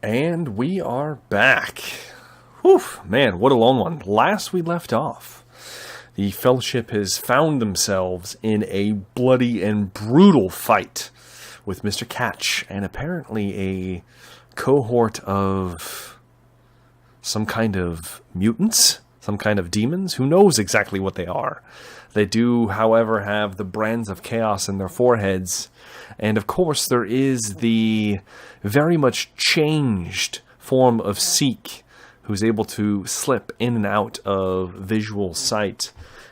And we are back. Whew, man, what a long one. Last we left off, the Fellowship has found themselves in a bloody and brutal fight with Mr. Catch and apparently a cohort of some kind of mutants, some kind of demons. Who knows exactly what they are? They do, however, have the brands of chaos in their foreheads. And of course, there is the very much changed form of Seek, who's able to slip in and out of visual sight.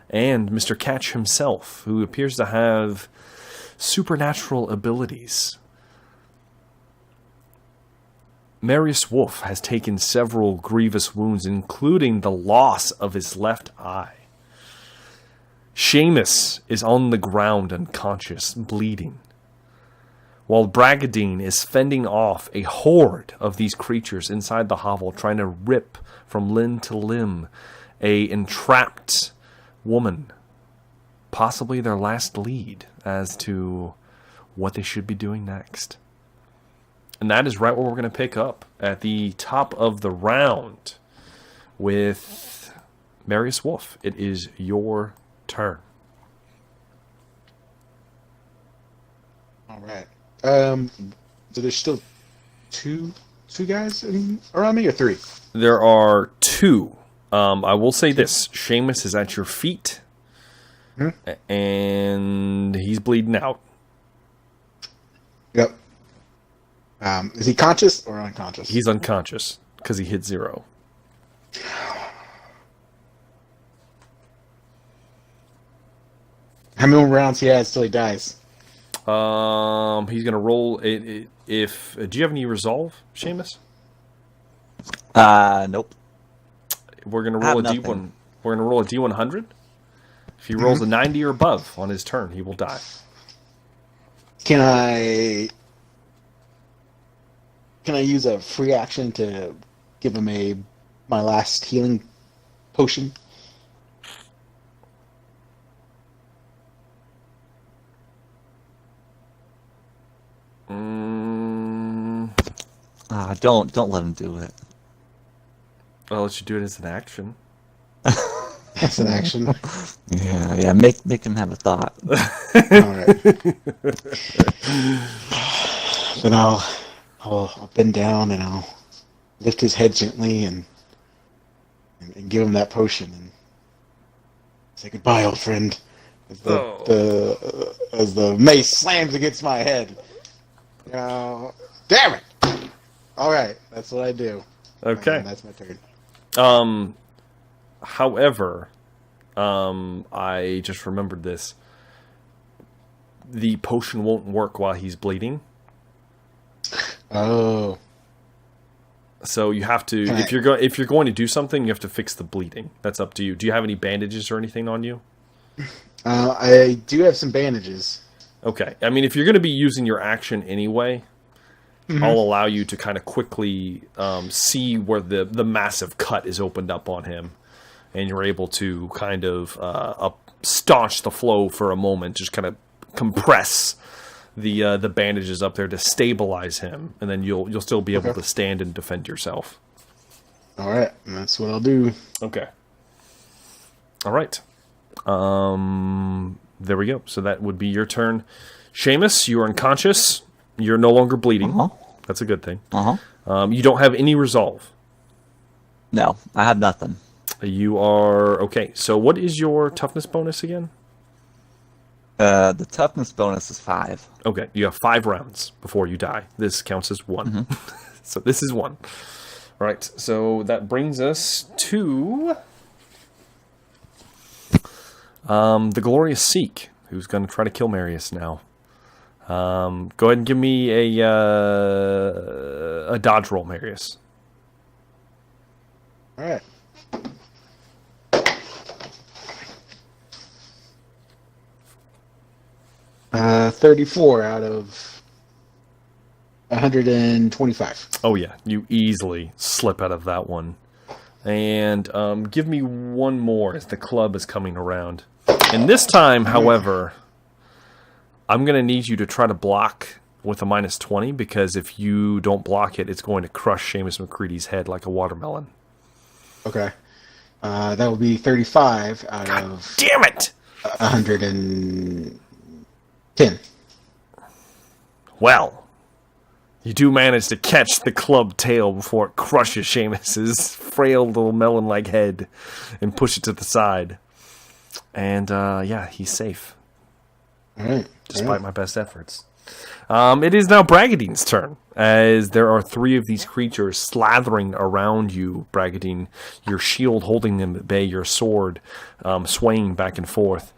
And Mr. Catch himself, who appears to have supernatural abilities. Marius Wolf has taken several grievous wounds, including the loss of his left eye. Seamus is on the ground unconscious, bleeding, while Bragadine is fending off a horde of these creatures inside the hovel, trying to rip from limb to limb a entrapped woman, possibly their last lead as to what they should be doing next. And that is right where we're going to pick up at the top of the round with Marius Wolf. It is your turn. All right. So there's still two guys around me, or three? There are two. I will say this: Seamus is at your feet, and he's bleeding out. Yep. Is he conscious or unconscious? He's unconscious because he hit 0. How many more rounds he has till he dies? He's gonna roll it. If do you have any resolve, Seamus? Nope. We're gonna roll a nothing. D1. We're gonna roll a D100. If he rolls a 90 or above on his turn, he will die. Can I use a free action to give him my last healing potion? Don't let him do it. I'll let you do it as an action. That's an action. Yeah. Make him have a thought. All right. Then I'll bend down and I'll lift his head gently and give him that potion and say goodbye, old friend. As the mace slams against my head. Damn it! All right, that's what I do. Okay. That's my turn. However, I just remembered this. The potion won't work while he's bleeding. Oh. So you have to, if you're going to do something, you have to fix the bleeding. That's up to you. Do you have any bandages or anything on you? I do have some bandages. Okay. I mean, if you're going to be using your action anyway, I'll allow you to kind of quickly see where the massive cut is opened up on him, and you're able to kind of staunch the flow for a moment, just kind of compress the bandages up there to stabilize him, and then you'll still be able to stand and defend yourself. All right, that's what I'll do. Okay. All right. There we go. So that would be your turn. Seamus, you are unconscious. You're no longer bleeding. That's a good thing. You don't have any resolve. No, I have nothing. You are... Okay, so what is your toughness bonus again? The toughness bonus is 5. Okay, you have 5 rounds before you die. This counts as 1. So this is 1. All right, so that brings us to... the Glorious Seek, who's going to try to kill Marius now. Go ahead and give me a dodge roll, Marius. All right. 34 out of 125. Oh yeah, you easily slip out of that one. And give me one more as the club is coming around. And this time, however, I'm going to need you to try to block with a -20 because if you don't block it, it's going to crush Seamus McCready's head like a watermelon. Okay. That would be 35 out of Damn it! 110. Well, you do manage to catch the club tail before it crushes Seamus's frail little melon-like head and push it to the side. And, he's safe. All right. Despite my best efforts. It is now Bragadine's turn, as there are 3 of these creatures slathering around you, Bragadine, your shield holding them at bay, your sword swaying back and forth,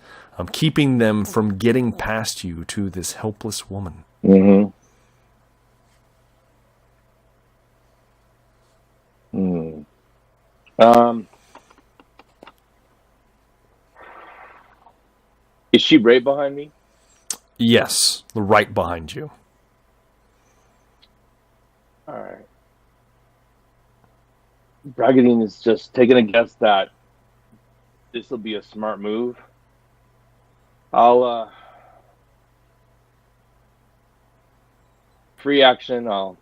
keeping them from getting past you to this helpless woman. Mm-hmm. Is she right behind me? Yes, right behind you. All right. Bragadine is just taking a guess that this will be a smart move. I'll free action. I'll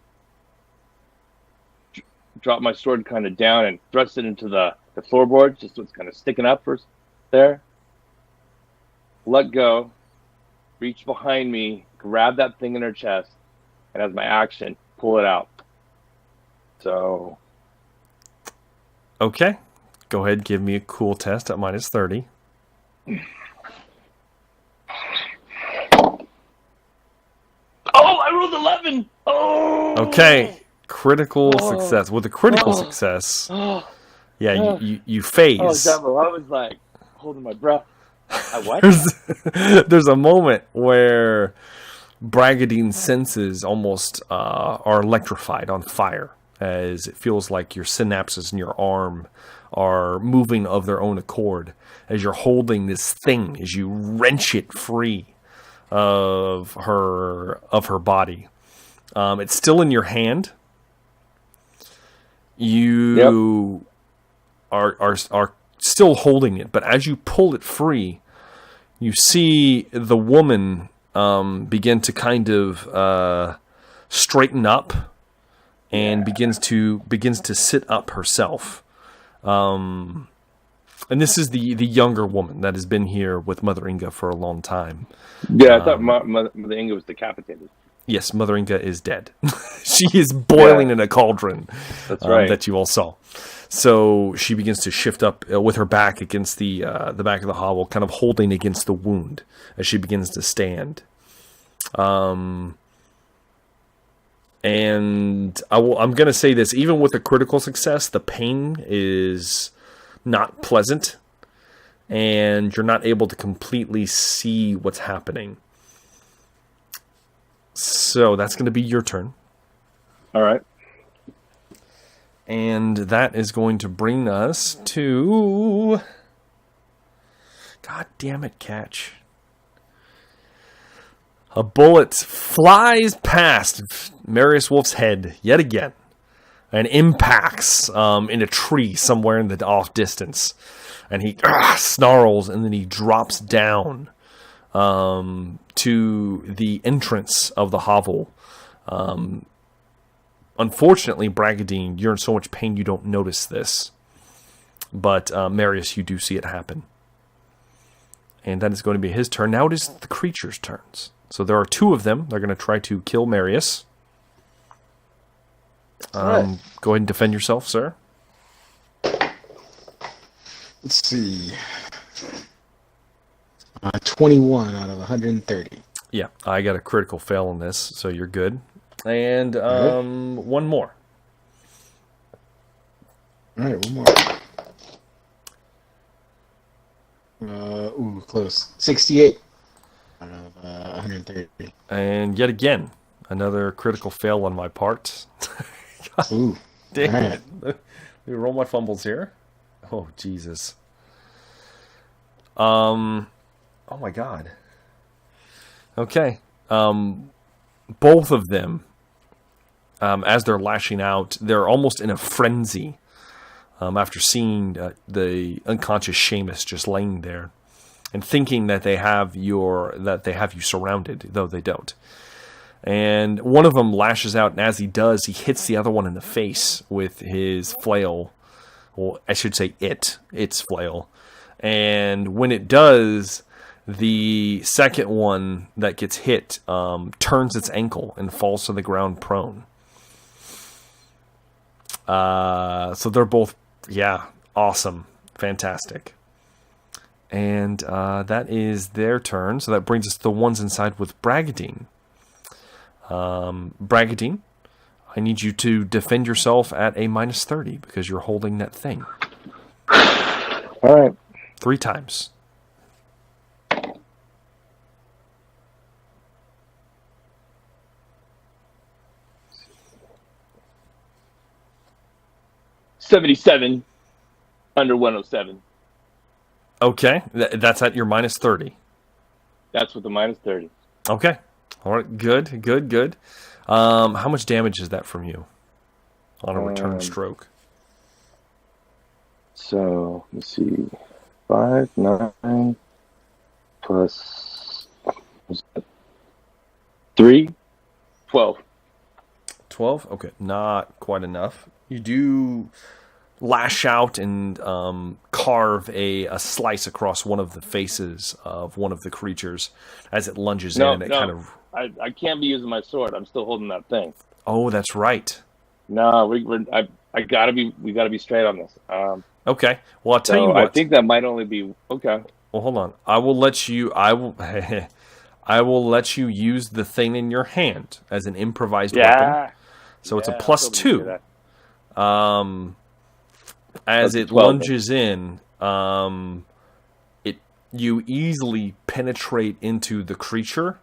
drop my sword kind of down and thrust it into the floorboard, just so it's kind of sticking up there. Let go. Reach behind me, grab that thing in her chest, and as my action, pull it out. So. Okay. Go ahead, give me a cool test at -30. Oh, I rolled 11! Oh! Okay. Critical success. With a critical success, you phase. Oh, devil, I was like holding my breath. What? There's a moment where Bragadine's senses almost are electrified, on fire, as it feels like your synapses in your arm are moving of their own accord as you're holding this thing, as you wrench it free of her body. It's still in your hand. You are still holding it, but as you pull it free, you see the woman begin to kind of straighten up and begins to sit up herself. And this is the younger woman that has been here with Mother Inga for a long time. Yeah, I thought Mother Inga was decapitated. Yes, Mother Inga is dead. She is boiling in a cauldron. That's right. That you all saw. So she begins to shift up with her back against the back of the hovel, kind of holding against the wound as she begins to stand. And I'm going to say this, even with a critical success, the pain is not pleasant, and you're not able to completely see what's happening. So that's going to be your turn. All right. And that is going to bring us to... God damn it, Catch. A bullet flies past Marius Wolf's head yet again and impacts in a tree somewhere in the off distance. And he snarls, and then he drops down to the entrance of the hovel. Unfortunately, Bragadine, you're in so much pain you don't notice this. But Marius, you do see it happen. And that is going to be his turn. Now it is the creature's turns. So there are 2 of them. They're going to try to kill Marius. Right. Go ahead and defend yourself, sir. Let's see. 21 out of 130. Yeah, I got a critical fail on this, so you're good. And one more. All right, one more. Close. 68 out of 130. And yet again, another critical fail on my part. Ooh. Damn All it. right. Let me roll my fumbles here. Oh, Jesus. Oh, my God. Okay. Both of them, as they're lashing out, they're almost in a frenzy after seeing the unconscious Seamus just laying there and thinking that they have you surrounded, though they don't. And one of them lashes out, and as he does, he hits the other one in the face with his flail. Well, I should say its flail. And when it does, the second one that gets hit turns its ankle and falls to the ground prone. So they're both, awesome. Fantastic. And that is their turn. So that brings us to the ones inside with Bragadine. Bragadine, I need you to defend yourself at a -30 because you're holding that thing. All right. 3 times. $77 under 107. Okay, that's at your -30. That's with the -30. Okay. All right, good. How much damage is that from you on a return stroke? So let's see, 5, 9 plus 3, 12. 12? Okay, not quite enough. You do lash out and carve a slice across one of the faces of one of the creatures as it lunges in. And it kind of... I can't be using my sword. I'm still holding that thing. Oh, that's right. No, we gotta be straight on this. Okay. Well, I'll tell you what. I think that might only be okay. Well, hold on. I will let you use the thing in your hand as an improvised weapon. So it's a +2. As it lunges in, you easily penetrate into the creature.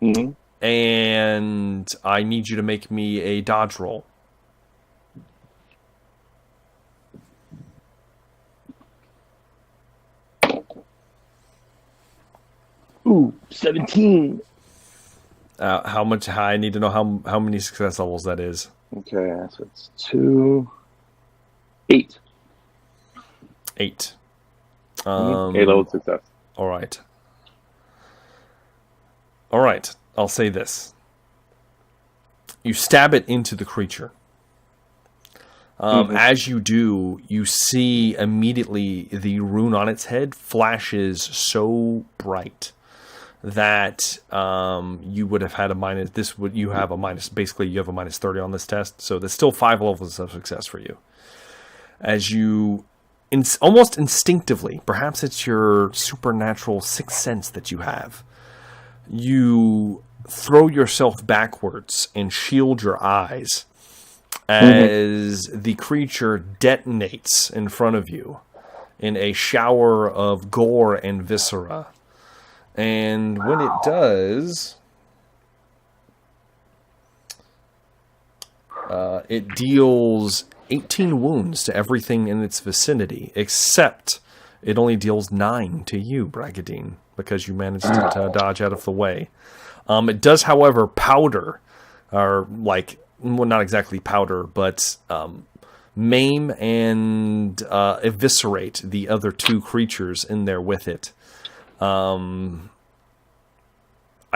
Mm-hmm. And I need you to make me a dodge roll. Ooh, 17. How much? I need to know how many success levels that is. Okay, so it's 2, 8. 8. 8-level success. All right. All right. I'll say this. You stab it into the creature. As you do, you see immediately the rune on its head flashes so bright that you would have had a minus. You have a minus. Basically, you have a -30 on this test, so there's still 5 levels of success for you. As you, almost instinctively, perhaps it's your supernatural sixth sense that you have. You throw yourself backwards and shield your eyes as the creature detonates in front of you in a shower of gore and viscera. And when it does, it deals 18 wounds to everything in its vicinity, except it only deals 9 to you, Bragadine, because you managed to dodge out of the way. It does, however, powder, or not exactly powder, but maim and eviscerate the other 2 creatures in there with it. I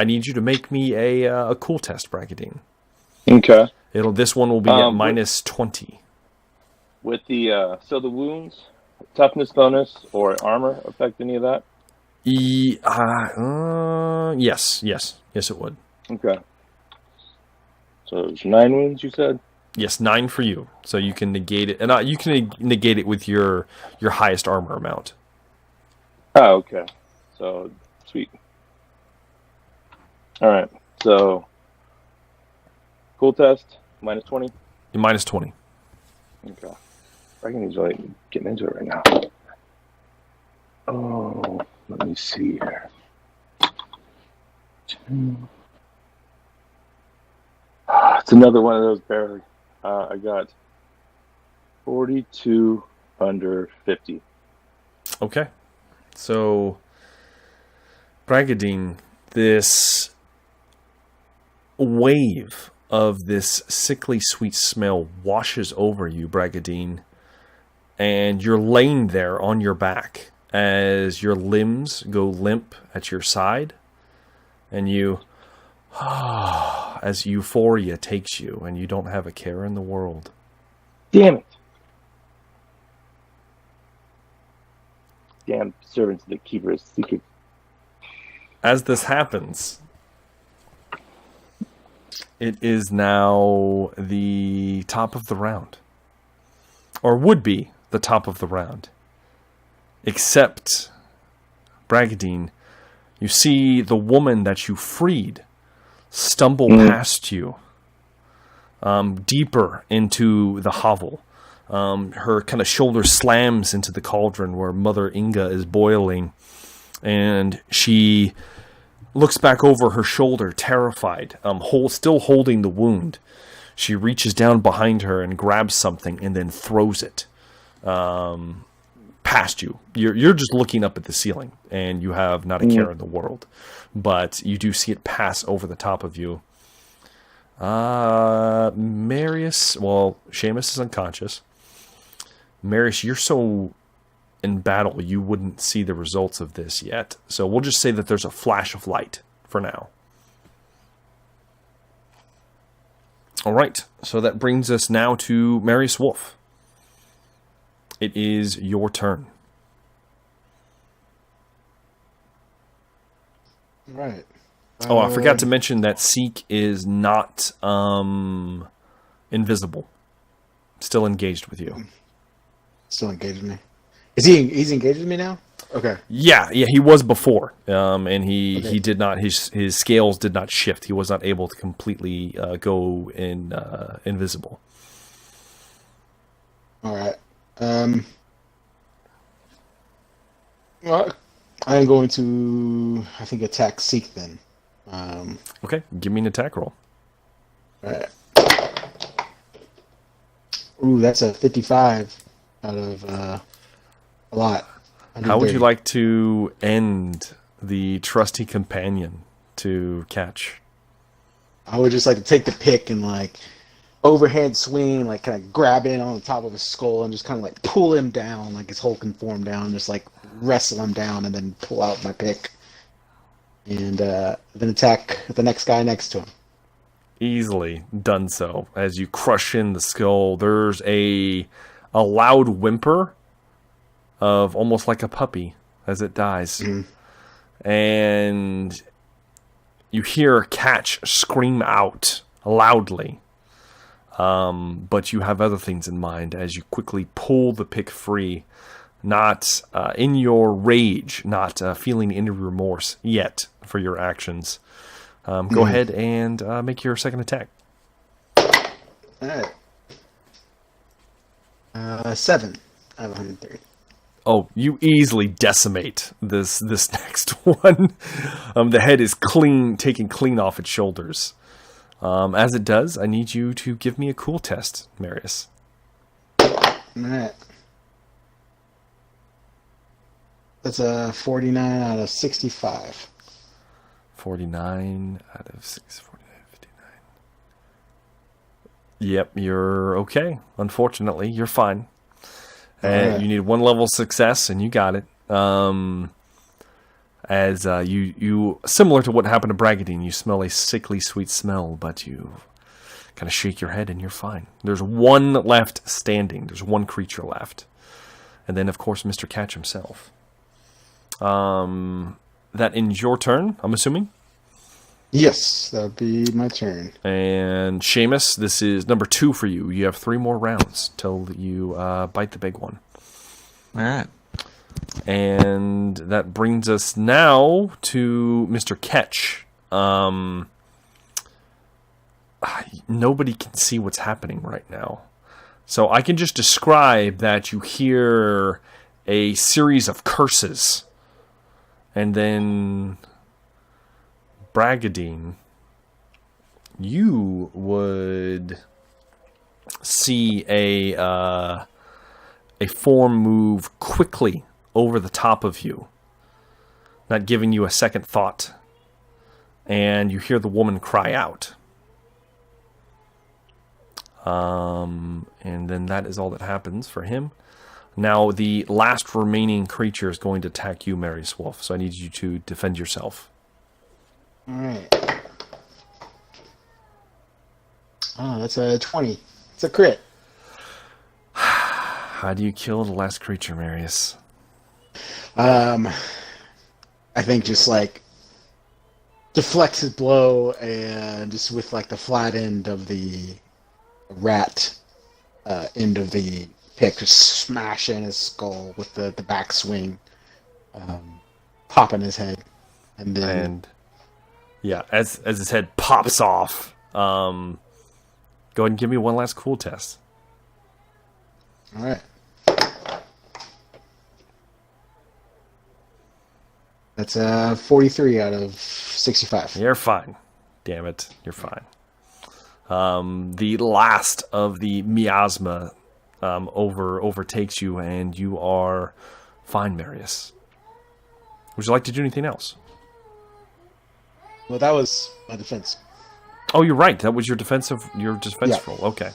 need you to make me a cool test, Bragadine. Okay. This one will be at -20. With the so the wounds, toughness bonus or armor affect any of that? Yes, it would. Okay. So it's 9 wounds, you said? Yes, 9 for you. So you can negate it, and you can negate it with your highest armor amount. Oh, okay. So sweet. All right. So cool test -20. -20. Okay. I can enjoy getting into it right now. Oh, let me see here. 2. It's another one of those barely. I got 42 under 50. Okay. So, Bragadine, this wave of this sickly sweet smell washes over you, Bragadine, and you're laying there on your back as your limbs go limp at your side, and you as euphoria takes you and you don't have a care in the world. Damn it. Damn servants of the keeper's secret. As this happens, it is now the top of the round. Or would be the top of the round. Except, Bragadine, you see the woman that you freed stumble past you, deeper into the hovel. Her kind of shoulder slams into the cauldron where Mother Inga is boiling, and she looks back over her shoulder, terrified, still holding the wound. She reaches down behind her and grabs something and then throws it past you. You're just looking up at the ceiling, and you have not a care in the world. But you do see it pass over the top of you. Marius, well, Seamus is unconscious. Marius, you're so in battle, you wouldn't see the results of this yet. So we'll just say that there's a flash of light for now. All right, so that brings us now to Marius Wolf. It is your turn. Right. Oh, I forgot to mention that Seek is not invisible. Still engaged with you. Still engaged with me. He's engaged with me now? Okay. Yeah, he was before. And he did not, his scales did not shift. He was not able to completely go invisible. All right. Well, I'm going to, I think, attack Seek then. Okay, give me an attack roll. All right. Ooh, that's a 55 out of a lot. How would you like to end the trusty companion to catch? I would just like to take the pick and like overhand swing, like kind of grab it on the top of his skull and just kind of like pull him down, like his Hulk form down, just like wrestle him down and then pull out my pick. And then attack the next guy next to him. Easily done so. As you crush in the skull, there's a loud whimper of almost like a puppy as it dies. And you hear Catch scream out loudly. But you have other things in mind as you quickly pull the pick free. Not in your rage, not feeling any remorse yet for your actions. Go ahead and make your second attack. All right. 7 out of 130. Oh, you easily decimate this next one. The head is taken clean off its shoulders. As it does, I need you to give me a cool test, Marius. All right. That's a 49 out of 65. 49 out of 6, 49, 59. Yep, you're okay. Unfortunately, you're fine. And you need one level of success, and you got it. As you similar to what happened to Bragadine, you smell a sickly sweet smell, but you kind of shake your head, and you're fine. There's one left standing. There's one creature left. And then, of course, Mr. Catch himself. That ends your turn, I'm assuming? Yes, that would be my turn. And Seamus, this is number 2 for you. You have 3 more rounds till you bite the big one. All right. And that brings us now to Mr. Ketch. Nobody can see what's happening right now. So I can just describe that you hear a series of curses. And then Bragadine, you would see a form move quickly over the top of you, not giving you a second thought. And you hear the woman cry out. And then that is all that happens for him. Now, the last remaining creature is going to attack you, Marius Wolf. So I need you to defend yourself. All right. Oh, that's a 20. It's a crit. How do you kill the last creature, Marius? I think just like deflects his blow and just with like the flat end of the rat end of the pick, just smash in his skull with the backswing, popping his head, and then And yeah, as his head pops off, go ahead and give me one last cool test. all right. That's 43 out of 65. You're fine. Damn it, you're fine. The last of the miasma overtakes you, and you are fine, Marius. Would you like to do anything else? Well, that was my defense. Oh, you're right. That was your defense Yeah. roll. Okay.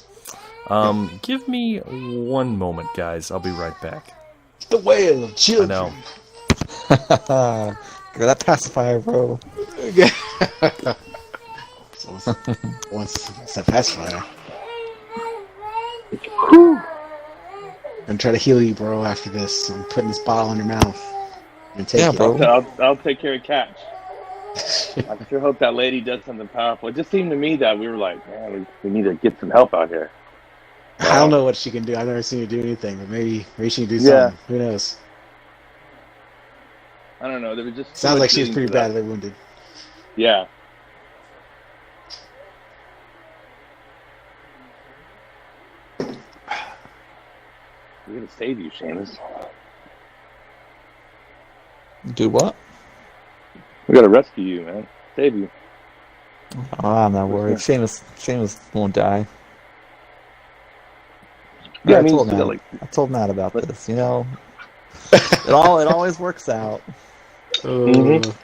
Give me one moment, guys. I'll be right back. It's the whale of children. I know. Go that pacifier, bro. So once it's a pacifier. I'm trying to heal you, bro. After this, I'm putting this bottle in your mouth. And take it. bro. I'll take care of Catch. I sure hope that lady does something powerful. It just seemed to me that we were like, man, we need to get some help out here. I don't know what she can do. I've never seen her do anything, but maybe she can do Yeah. something. Who knows? I don't know. There was just too Sounds much like she's leading pretty to that. badly wounded. Yeah. We're gonna save you, Seamus. Do what? We gotta rescue you, man. Save you. Oh, I'm not worried. Seamus won't die. Yeah, I I mean, told you Matt. got, like, I told Matt about this. You know, it always works out. Mhm.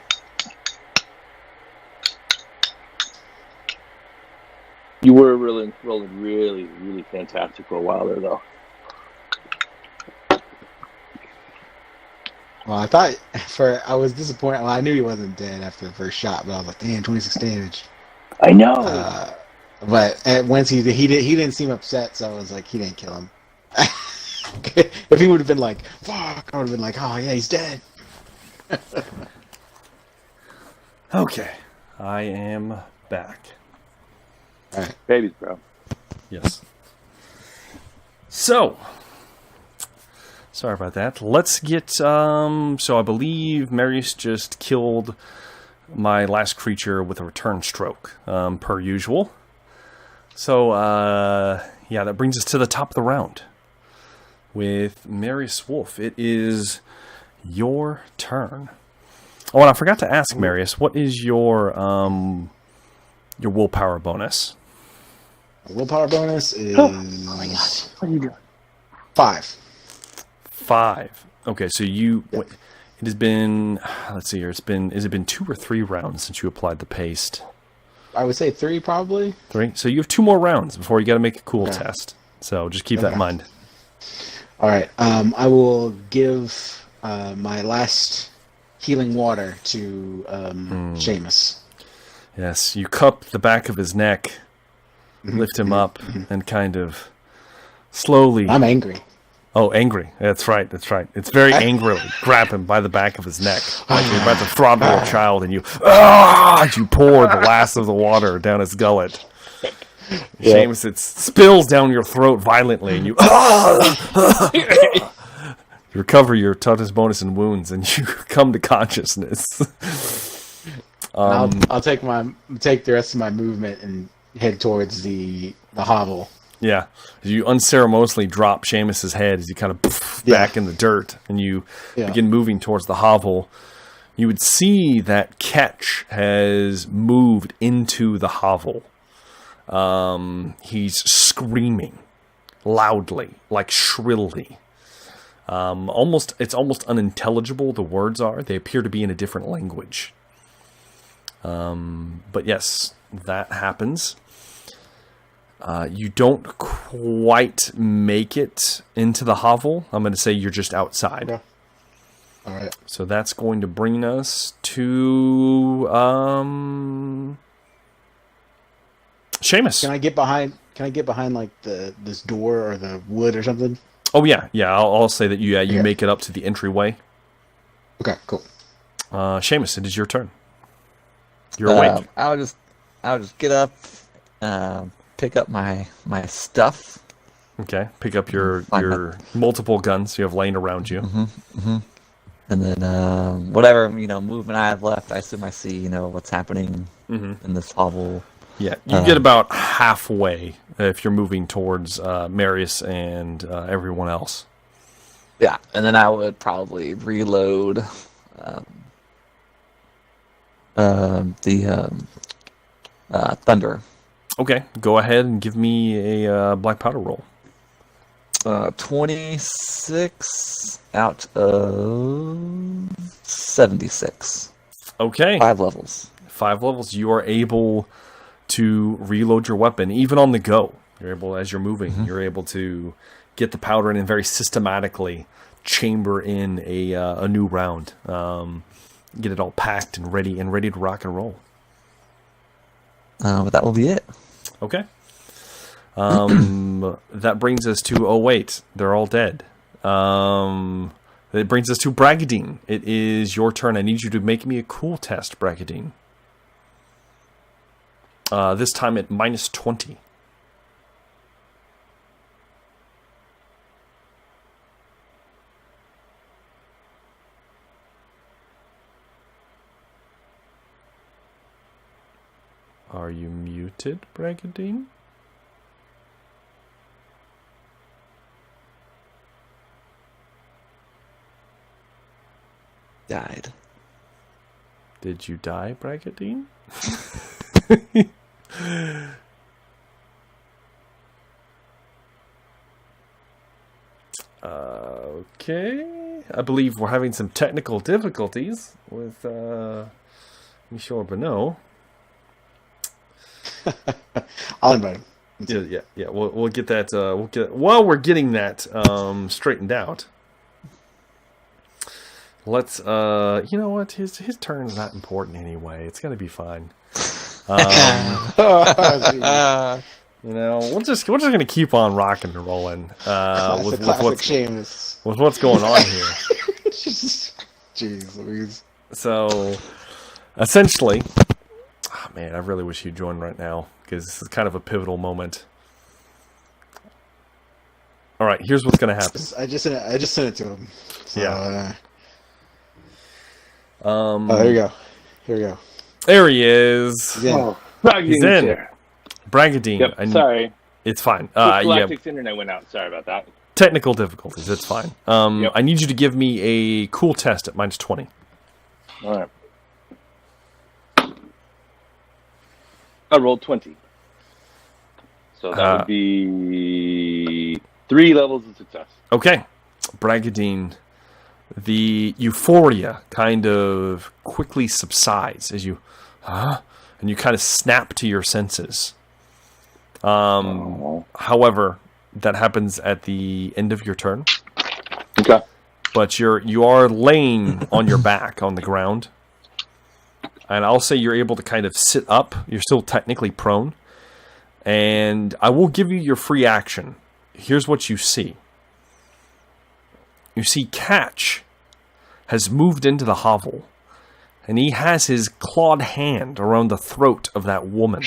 You were rolling really, really fantastic for a while there, though. Well, I was disappointed. Well, I knew he wasn't dead after the first shot, but I was like, damn, 26 damage. I know. But once he didn't seem upset, so I was like, he didn't kill him. If he would have been like, fuck, I would have been like, oh yeah, he's dead. Okay. I am back. All right. Babies, bro. Yes. So, sorry about that. Let's get, so I believe Marius just killed my last creature with a return stroke, per usual. So, yeah, that brings us to the top of the round with Marius Wolf. It is your turn. Oh, and I forgot to ask, Marius, what is your willpower bonus? Willpower bonus is Oh my god. What are you doing? 5. 5. Okay, so it has been, let's see here, has it been 2 or 3 rounds since you applied the paste? I would say 3 probably. 3? So you have 2 more rounds before you got to make a cool Okay. test. So just keep that in mind. All right. I will give my last healing water to Seamus. Yes, you cup the back of his neck, lift him up, and kind of slowly... I'm angry. Oh, angry. That's right. It's very angrily. Grab him by the back of his neck. Like you're about to throttle a child, and you pour the last of the water down his gullet. Yeah. Seamus, it spills down your throat violently, and you recover your toughness bonus and wounds, and you come to consciousness. I'll take the rest of my movement and head towards the hovel. Yeah, you unceremoniously drop Seamus's head as you kind of back in the dirt, and you begin moving towards the hovel. You would see that Ketch has moved into the hovel. He's screaming loudly, like shrilly. It's almost unintelligible. The words are. They appear to be in a different language. But yes, that happens. You don't quite make it into the hovel. I'm going to say you're just outside. Okay. All right. So that's going to bring us to Seamus. Can I get behind? Can I get behind like this door or the wood or something? Oh yeah. I'll say that you Okay. make it up to the entryway. Okay, cool. Seamus, it is your turn. You're awake. I'll just get up, pick up my stuff. Okay. Pick up your Fine. multiple guns you have laying around you. And then whatever movement I have left, I assume I see what's happening in this hovel. Yeah, you get about halfway if you're moving towards Marius and everyone else. Yeah, and then I would probably reload the thunder. Okay, go ahead and give me a black powder roll. 26 out of 76. Okay. 5 levels. 5 levels. You are able to reload your weapon, even on the go. You're able, as you're moving, you're able to get the powder in and very systematically chamber in a new round. Get it all packed and ready to rock and roll. But that will be it. Okay. That brings us to, oh wait, they're all dead. It brings us to Bragadine. It is your turn. I need you to make me a cool test, Bragadine. This time at -20. Are you muted, Bragadine? Died. Did you die, Bragadine? Okay. I believe we're having some technical difficulties with Michel Bernot. I'll invite him. Yeah. We'll get that. While we're getting that straightened out. Let's. You know what? His turn's not important anyway. It's gonna be fine. We're just gonna keep on rocking and rolling with what's going on here. Jeez Louise. So, essentially, oh man, I really wish you'd join right now because this is kind of a pivotal moment. All right, here's what's gonna happen. I just sent it to him. So, Yeah. there you go. Here we go. There he is. He's in. Oh, He's in. here. Bragadine. Yep, sorry. It's fine. Galactic's internet went out. Sorry about that. Technical difficulties. It's fine. Yep. I need you to give me a cool test at -20. All right. I rolled 20. So that would be 3 levels of success. Okay. Bragadine, the euphoria kind of quickly subsides as you, and you kind of snap to your senses. However, that happens at the end of your turn. Okay. But you are laying on your back on the ground. And I'll say you're able to kind of sit up. You're still technically prone. And I will give you your free action. Here's what you see. You see Catch has moved into the hovel. And he has his clawed hand around the throat of that woman.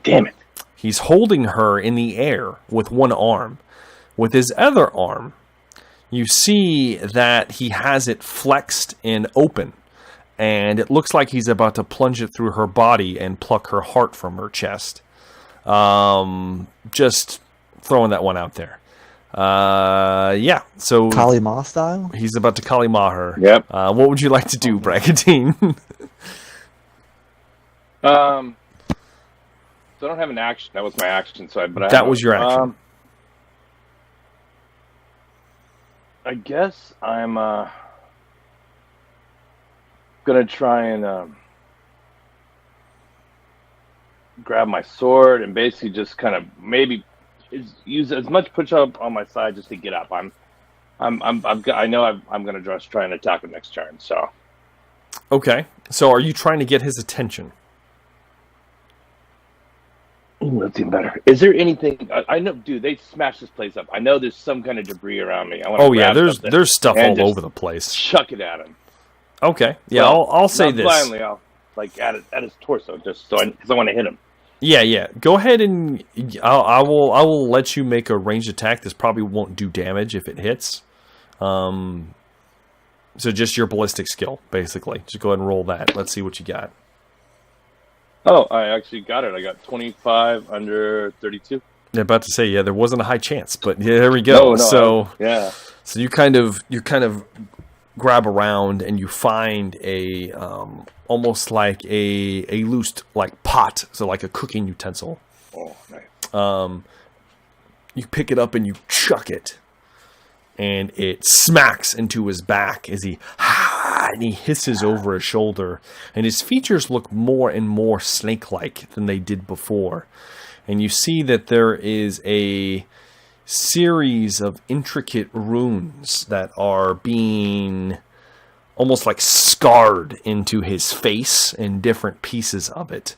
Damn it. He's holding her in the air with one arm. With his other arm, you see that he has it flexed and open. And it looks like he's about to plunge it through her body and pluck her heart from her chest. Just throwing that one out there. Yeah, so Kali Ma style? he's about to Kali Ma her. Yep. What would you like to do, Bragadine? So I don't have an action. That was my action. That was your action. I guess I'm gonna try and grab my sword and basically just kind of maybe use as much push up on my side just to get up. I know I'm gonna just try and attack him next turn. So Okay, so are you trying to get his attention? That's even better. Is there anything? I know, dude. They smashed this place up. I know there's some kind of debris around me. I want to Oh yeah, grab there's stuff and all just over the place. chuck it at him. Okay, yeah, Well, I'll say not this. violently, I'll like at his torso, just so because I want to hit him. Yeah. Go ahead and I will let you make a ranged attack. This probably won't do damage if it hits. So just your ballistic skill, basically. Just go ahead and roll that. Let's see what you got. Oh, I actually got it. I got 25 under 32. I'm about to say, yeah, there wasn't a high chance, but yeah, there we go. So you kind of grab around and you find a almost like a loose like pot, so like a cooking utensil. Oh, nice. You pick it up and you chuck it, and it smacks into his back as he hisses over his shoulder, and his features look more and more snake-like than they did before. And you see that there is a series of intricate runes that are being almost like scarred into his face in different pieces of it.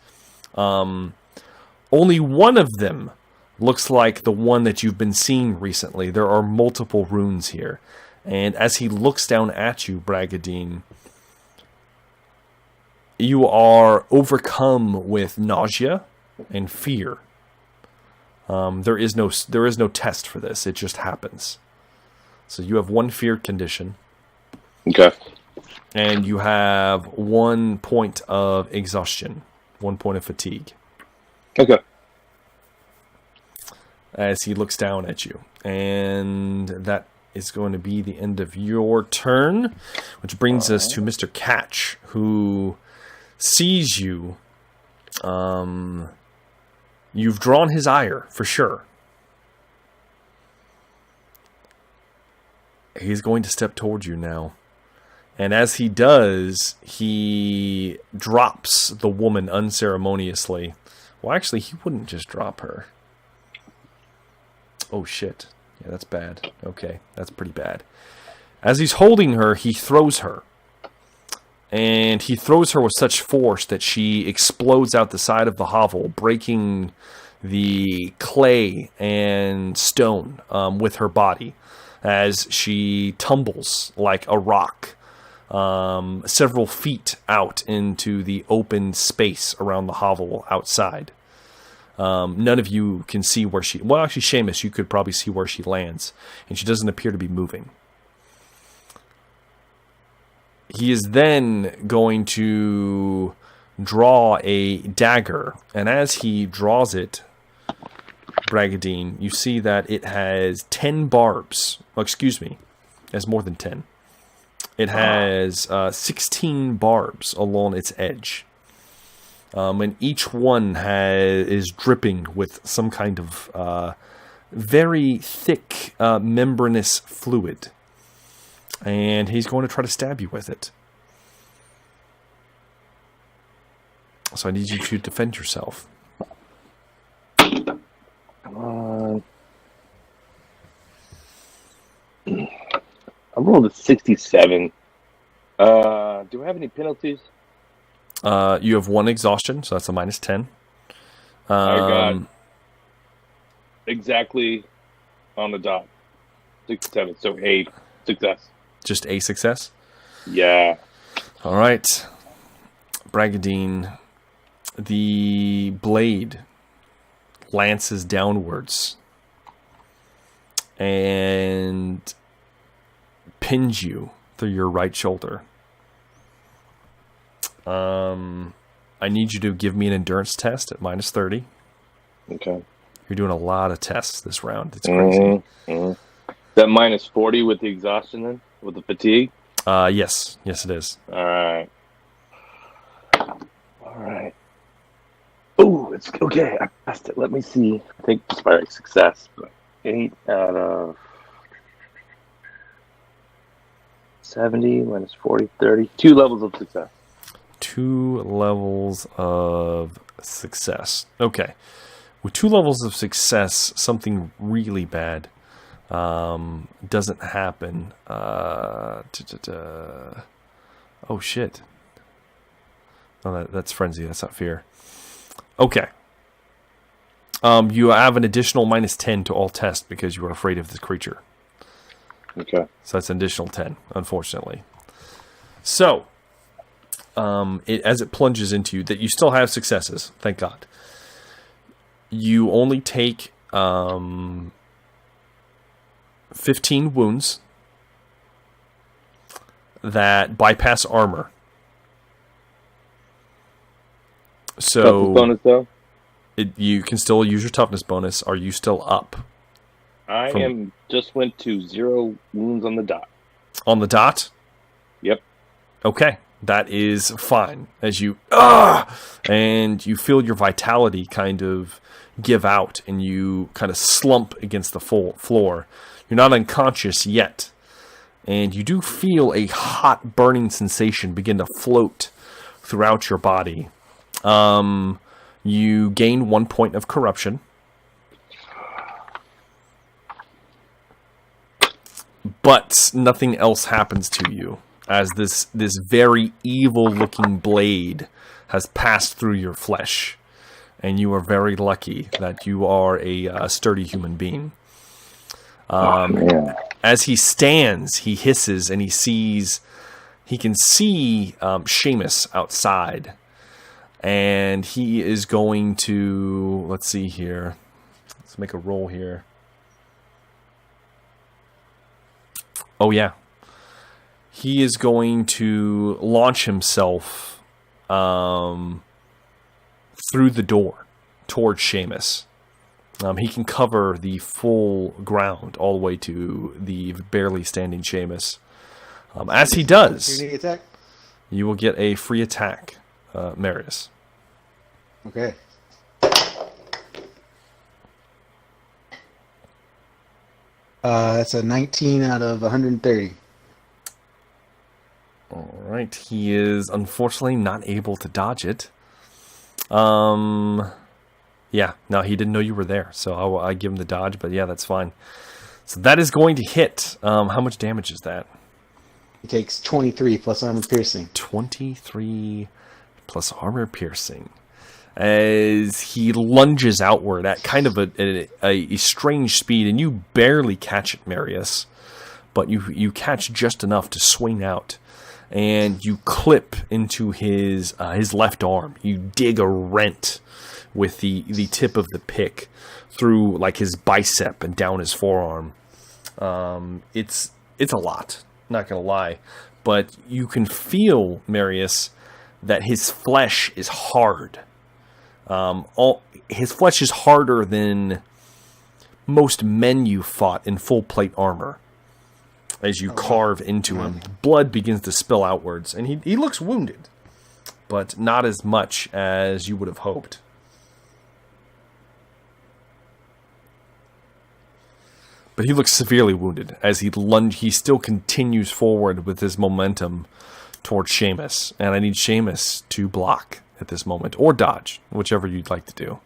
Only one of them looks like the one that you've been seeing recently. There are multiple runes here. And as he looks down at you, Bragadine, you are overcome with nausea and fear. There is no test for this. It just happens. So you have one fear condition. Okay. And you have 1 point of exhaustion, 1 point of fatigue. Okay. As he looks down at you. And that is going to be the end of your turn, which brings us to Mr. Catch, who sees you. You've drawn his ire, for sure. He's going to step towards you now. And as he does, he drops the woman unceremoniously. Well, actually, he wouldn't just drop her. Oh, shit. Yeah, that's bad. Okay, that's pretty bad. As he's holding her, he throws her. And he throws her with such force that she explodes out the side of the hovel, breaking the clay and stone with her body as she tumbles like a rock several feet out into the open space around the hovel outside. None of you can see where she... Well, actually, Seamus, you could probably see where she lands. And she doesn't appear to be moving. He is then going to draw a dagger. And as he draws it, Bragadine, you see that it has 10 barbs. Oh, excuse me. It has more than 10. It has 16 barbs along its edge. And each one is dripping with some kind of very thick membranous fluid. And he's going to try to stab you with it. So I need you to defend yourself. Come on. I rolled a 67. Do I have any penalties? You have 1 exhaustion, so that's a minus 10. I got exactly on the dot. 67, so 8 success. Just a success? Yeah. All right. Bragadine, the blade lances downwards and pins you through your right shoulder. I need you to give me an endurance test at minus 30. Okay. You're doing a lot of tests this round. It's crazy. That minus 40 with the exhaustion then? With the fatigue? Yes. Yes, it is. All right. Oh, it's okay. I passed it. Let me see. I think it's by success. But 8 out of 70 minus 40, 30. 2 levels of success. 2 levels of success. Okay. With 2 levels of success, something really bad doesn't happen. Oh, shit. Oh, that's frenzy. That's not fear. Okay. You have an additional -10 to all tests because you are afraid of this creature. Okay. So that's an additional 10, unfortunately. So, as it plunges into you, that you still have successes, thank God. You only take 15 wounds that bypass armor. So Toughness bonus though. You can still use your toughness bonus. Are you still up? Just went to 0 wounds on the dot. On the dot? Yep. Okay, that is fine. As you and you feel your vitality kind of give out, and you kind of slump against the floor. You're not unconscious yet, and you do feel a hot burning sensation begin to float throughout your body. You gain 1 point of corruption. But nothing else happens to you, as this very evil-looking blade has passed through your flesh. And you are very lucky that you are a sturdy human being. As he stands, he hisses, and he can see Seamus outside. And he is going to, let's see here. Let's make a roll here. Oh, yeah. He is going to launch himself through the door towards Seamus. He can cover the full ground all the way to the barely standing Seamus. As he does, you will get a free attack, Marius. Okay. That's a 19 out of 130. All right. He is unfortunately not able to dodge it. Yeah. No, he didn't know you were there, so I give him the dodge. But yeah, that's fine. So that is going to hit. How much damage is that? He takes 23 plus armor piercing. 23 plus armor piercing. As he lunges outward at kind of a strange speed, and you barely catch it, Marius, but you catch just enough to swing out, and you clip into his left arm. You dig a rent with the tip of the pick through like his bicep and down his forearm. It's a lot, not gonna lie, but you can feel, Marius, that his flesh is hard. His flesh is harder than most men you fought in full plate armor. As you carve into him, blood begins to spill outwards, and he looks wounded, but not as much as you would have hoped. But he looks severely wounded as he still continues forward with his momentum towards Seamus, and I need Seamus to block at this moment, or dodge, whichever you'd like to do.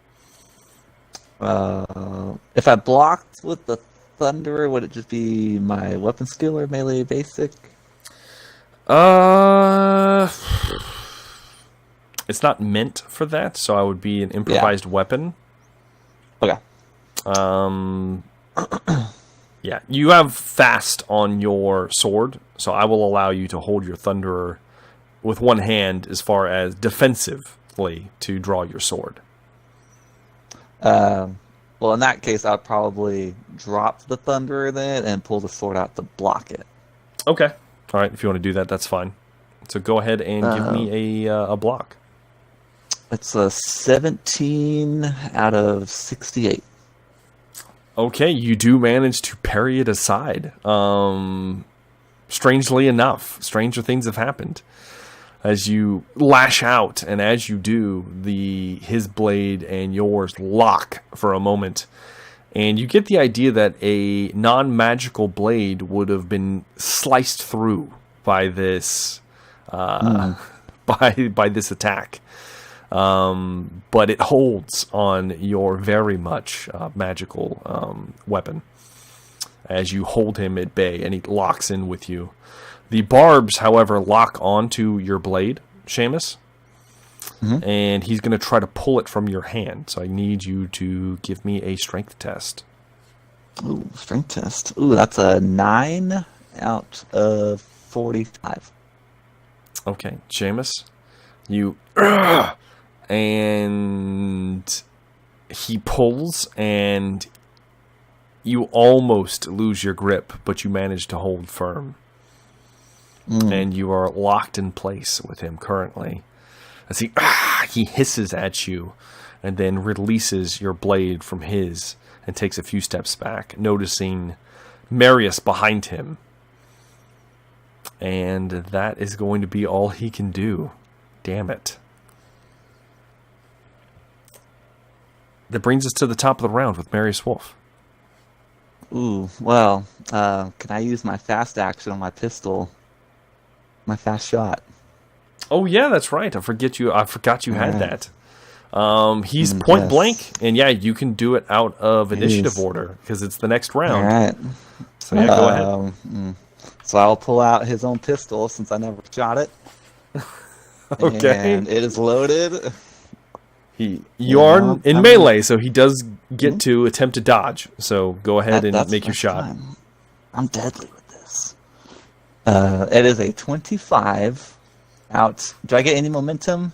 If I blocked with the Thunderer, would it just be my weapon skill or melee basic? It's not meant for that, so I would be an improvised weapon. Okay. Yeah, you have fast on your sword, so I will allow you to hold your Thunderer with one hand as far as defensively to draw your sword. Well, in that case, I'll probably drop the Thunderer then and pull the sword out to block it. Okay. All right, if you want to do that, that's fine. So go ahead and give me a block. It's a 17 out of 68. Okay, you do manage to parry it aside. Strangely enough, stranger things have happened. As you lash out, and as you do, his blade and yours lock for a moment. And you get the idea that a non-magical blade would have been sliced through by this by this attack. But it holds on your very much magical weapon as you hold him at bay, and he locks in with you. The barbs, however, lock onto your blade, Seamus, and he's going to try to pull it from your hand. So I need you to give me a strength test. Ooh, strength test. Ooh, that's a 9 out of 45. Okay, Seamus, you and he pulls, and you almost lose your grip, but you manage to hold firm. And you are locked in place with him currently. As he hisses at you and then releases your blade from his and takes a few steps back, noticing Marius behind him. And that is going to be all he can do. Damn it. That brings us to the top of the round with Marius Wolf. Ooh, well, can I use my fast action on my pistol? My fast shot. Oh yeah, that's right. I forgot you had that. He's Yes. point blank, and yeah, you can do it out of initiative order because it's the next round. All right. So yeah, go ahead. So I'll pull out his own pistol since I never shot it. Okay. And it is loaded. You are in melee, so he does get to attempt to dodge. So go ahead and make your shot. Fine. I'm deadly with this. It is a 25 out. Do I get any momentum?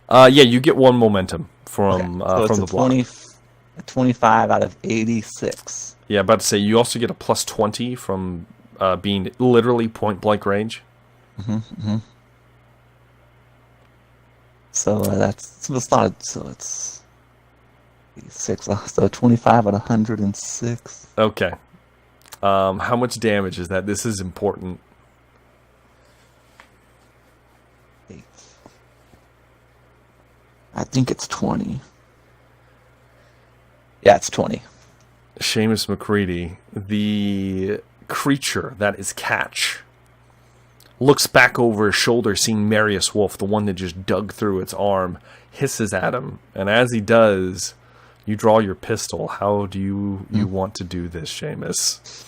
Yeah, you get one momentum from So it's from a the block. 25 out of 86. Yeah, about to say you also get a plus 20 from being literally point blank range. So it's 86. So 25 out of 106. Okay. How much damage is that? This is important. 8. I think it's 20. Yeah, it's 20. Seamus McCready, the creature that is Catch, looks back over his shoulder, seeing Marius Wolf, the one that just dug through its arm, hisses at him. And as he does, you draw your pistol. How do you want to do this, Seamus?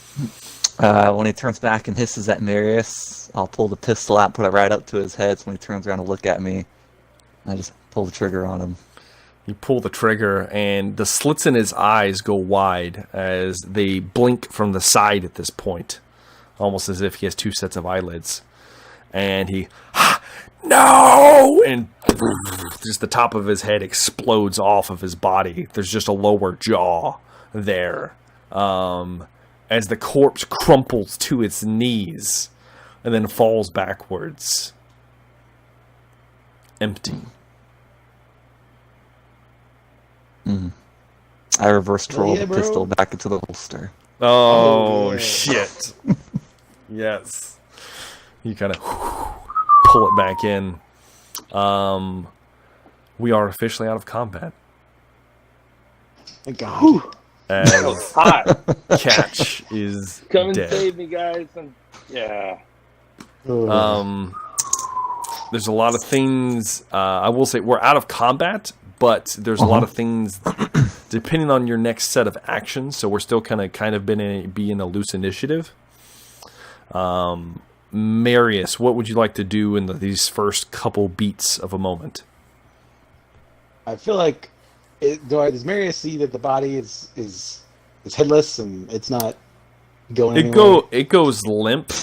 When he turns back and hisses at Marius, I'll pull the pistol out, put it right up to his head. So when he turns around to look at me, I just pull the trigger on him. You pull the trigger, and the slits in his eyes go wide as they blink from the side at this point, almost as if he has two sets of eyelids. And he, no! And just the top of his head explodes off of his body. There's just a lower jaw there. As the corpse crumples to its knees and then falls backwards. Empty. I reverse roll yeah, the pistol back into the holster. Oh, yeah. shit. Yes. You kind of pull it back in. We are officially out of combat. Thank God. As Hot. Catch is Come and dead. save me, guys. Yeah. There's a lot of things. I will say we're out of combat, but there's a lot of things depending on your next set of actions. So we're still kind of be in a loose initiative. Marius, what would you like to do in these first couple beats of a moment? I feel like does Marius see that the body is headless and it's not going anywhere? It goes limp.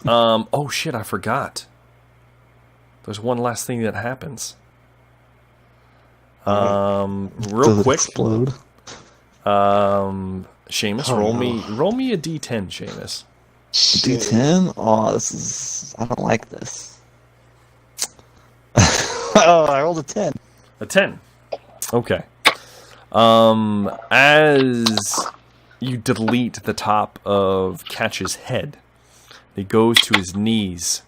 Oh shit! I forgot. There's one last thing that happens. Real Does it quick. explode? Seamus, Oh, roll no. me a D10, Seamus. D10? Oh, I don't like this. Oh, I rolled a 10. A 10. Okay. As you delete the top of Catch's head, he goes to his knees.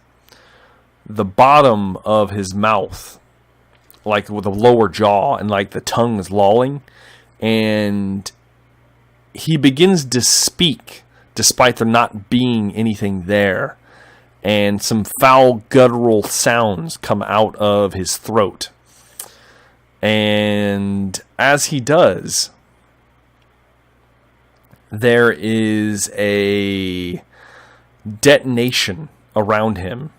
The bottom of his mouth, like with the lower jaw and like the tongue is lolling, and he begins to speak despite there not being anything there, and some foul guttural sounds come out of his throat. And as he does, there is a detonation around him.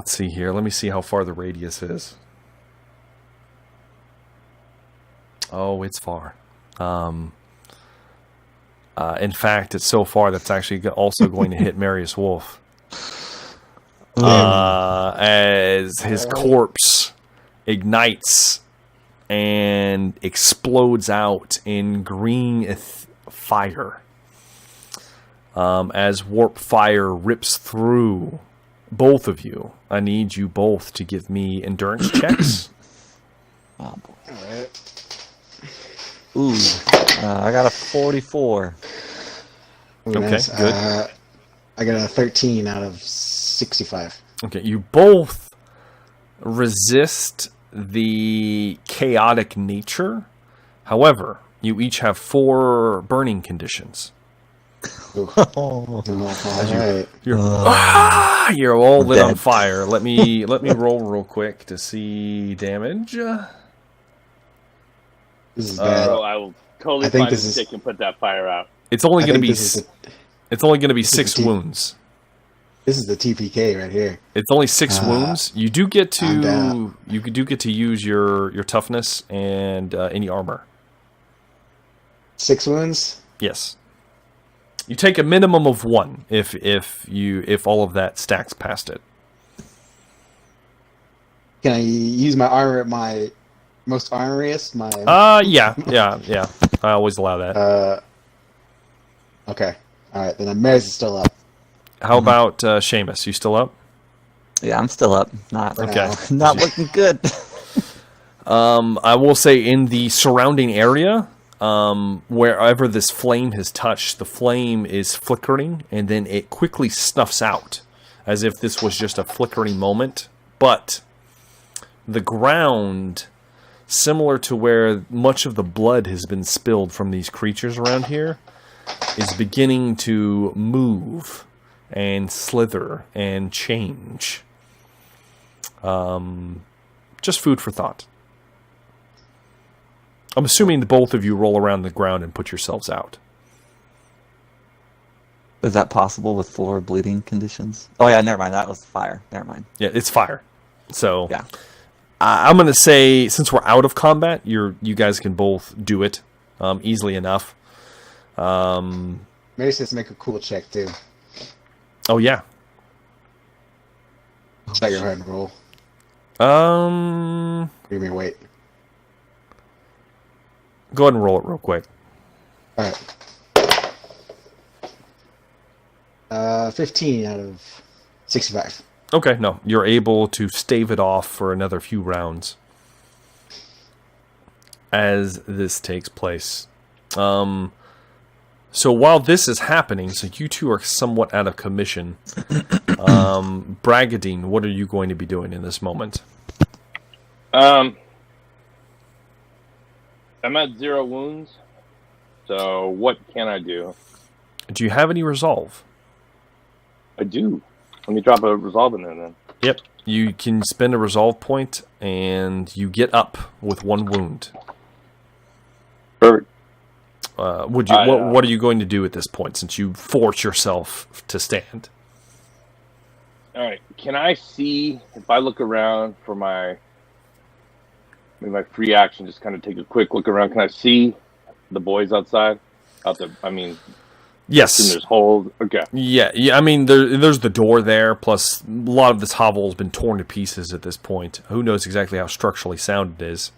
let's see here. Let me see how far the radius is. Oh, it's far. In fact, it's so far that's actually also going to hit Marius Wolf. As his corpse ignites and explodes out in green fire. As warp fire rips through both of you, I need you both to give me endurance checks. Oh, boy. All right. Ooh, I got a 44. Ooh, Okay, nice. good. I got a 13 out of 65. Okay, you both resist the chaotic nature. However, you each have 4 burning conditions. Ooh. Oh, All right. You're all lit on dead. fire. Let me roll real quick to see damage. This is bad. So I will totally I think find a this is- stick and put that fire out. It's only I going to think be this is the, it's only going to be is 6 the- wounds. this is the TPK right here. It's only 6 wounds. You do get I'm to down. use your toughness and any armor. 6 wounds. Yes. You take a minimum of 1 if all of that stacks past it. Can I use my armor at my most armoriest? My Yeah. I always allow that. Okay. All right. Then Maris is still up. How about Seamus? You still up? yeah, I'm still up. Not Okay. not looking good. I will say in the surrounding area, wherever this flame has touched, the flame is flickering and then it quickly snuffs out as if this was just a flickering moment. But the ground, similar to where much of the blood has been spilled from these creatures around here, is beginning to move and slither and change. Just food for thought. I'm assuming the both of you roll around the ground and put yourselves out. Is that possible with 4 bleeding conditions? Oh yeah, never mind. That was fire. Never mind. Yeah, it's fire. So Yeah. I'm going to say, since we're out of combat, you guys can both do it easily enough. Maris has to make a cool check too. Oh, yeah. Check your head and roll. Give me wait. Go ahead and roll it real quick. All right. 15 out of 65. Okay, no. You're able to stave it off for another few rounds as this takes place. So while this is happening, so you two are somewhat out of commission. Bragadine, what are you going to be doing in this moment? I'm at 0 wounds. So what can I do? Do you have any resolve? I do. Let me drop a resolve in there then. Yep. You can spend a resolve point, and you get up with 1 wound. Perfect. What are you going to do at this point, since you force yourself to stand? All right. Can I see, if I look around for my free action, just kind of take a quick look around, can I see the boys outside? Yes. There's holes. Okay. Yeah. I mean, there's the door there, plus a lot of this hovel has been torn to pieces at this point. Who knows exactly how structurally sound it is.